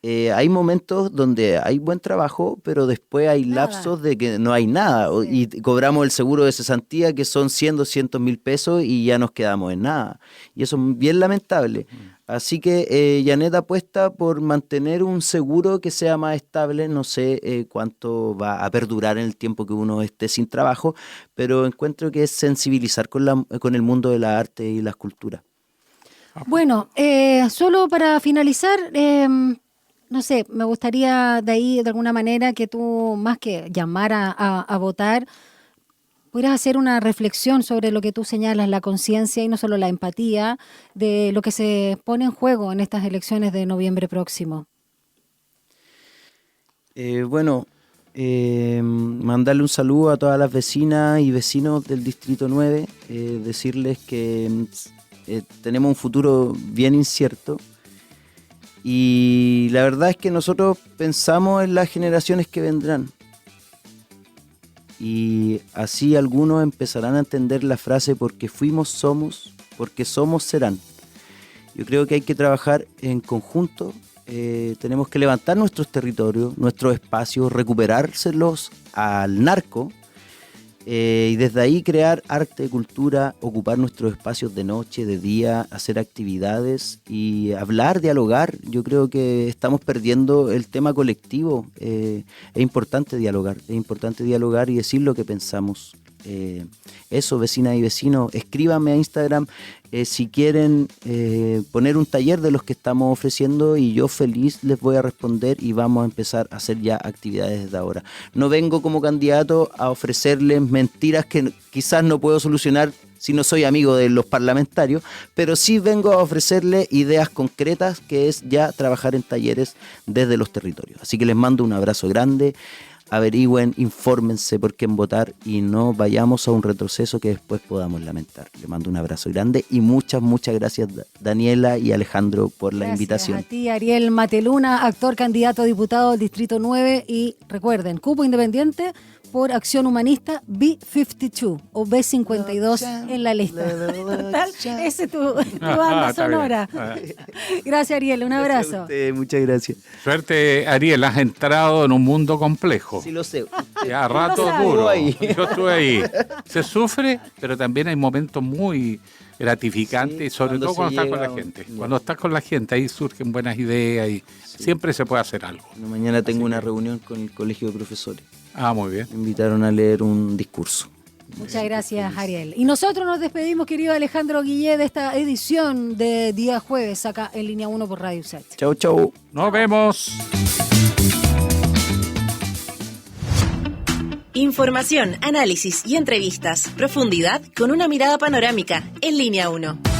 hay momentos donde hay buen trabajo, pero después hay lapsos de que no hay nada y cobramos el seguro de cesantía que son 100, 200 mil pesos y ya nos quedamos en nada. Y eso es bien lamentable. Así que Janet apuesta por mantener un seguro que sea más estable. No sé cuánto va a perdurar en el tiempo que uno esté sin trabajo, pero encuentro que es sensibilizar con el mundo de la arte y las culturas. Bueno, solo para finalizar, no sé, me gustaría de ahí de alguna manera que tú, más que llamar a votar, pudieras hacer una reflexión sobre lo que tú señalas, la conciencia y no solo la empatía de lo que se pone en juego en estas elecciones de noviembre próximo. Mandarle un saludo a todas las vecinas y vecinos del Distrito 9, decirles que tenemos un futuro bien incierto y la verdad es que nosotros pensamos en las generaciones que vendrán. Y así algunos empezarán a entender la frase porque fuimos, somos, porque somos, serán. Yo creo que hay que trabajar en conjunto, tenemos que levantar nuestros territorios, nuestros espacios, recuperárselos al narco y desde ahí crear arte, cultura, ocupar nuestros espacios de noche, de día, hacer actividades y hablar, dialogar. Yo creo que estamos perdiendo el tema colectivo. Es importante dialogar y decir lo que pensamos. Eso, vecinas y vecinos, escríbanme a Instagram si quieren poner un taller de los que estamos ofreciendo y yo feliz les voy a responder y vamos a empezar a hacer ya actividades desde ahora. No vengo como candidato a ofrecerles mentiras que quizás no puedo solucionar si no soy amigo de los parlamentarios, pero sí vengo a ofrecerles ideas concretas, que es ya trabajar en talleres desde los territorios. Así que les mando un abrazo grande. Averigüen, infórmense por quién votar y no vayamos a un retroceso que después podamos lamentar. Le mando un abrazo grande y muchas gracias Daniela y Alejandro por la invitación. Gracias a ti, Ariel Mateluna, actor, candidato a diputado del Distrito 9 y recuerden, cupo independiente por Acción Humanista, B52 o B52 en la lista. Total, ese es tu banda sonora. Gracias, Ariel. Un abrazo. Muchas gracias. Suerte, Ariel. Has entrado en un mundo complejo. Sí, lo sé. Ya, a rato duro. Yo estuve ahí. Se sufre, pero también hay momentos muy gratificantes, y sobre todo cuando estás con la gente. Cuando estás con la gente, ahí surgen buenas ideas y siempre se puede hacer algo. Mañana tengo una reunión con el Colegio de Profesores. Ah, muy bien. Me invitaron a leer un discurso. Muchas gracias, Ariel. Y nosotros nos despedimos, querido Alejandro Guillé, de esta edición de día jueves acá en Línea 1 por Radio USACH. Chau, chau. Nos vemos. Información, análisis y entrevistas. Profundidad con una mirada panorámica en Línea 1.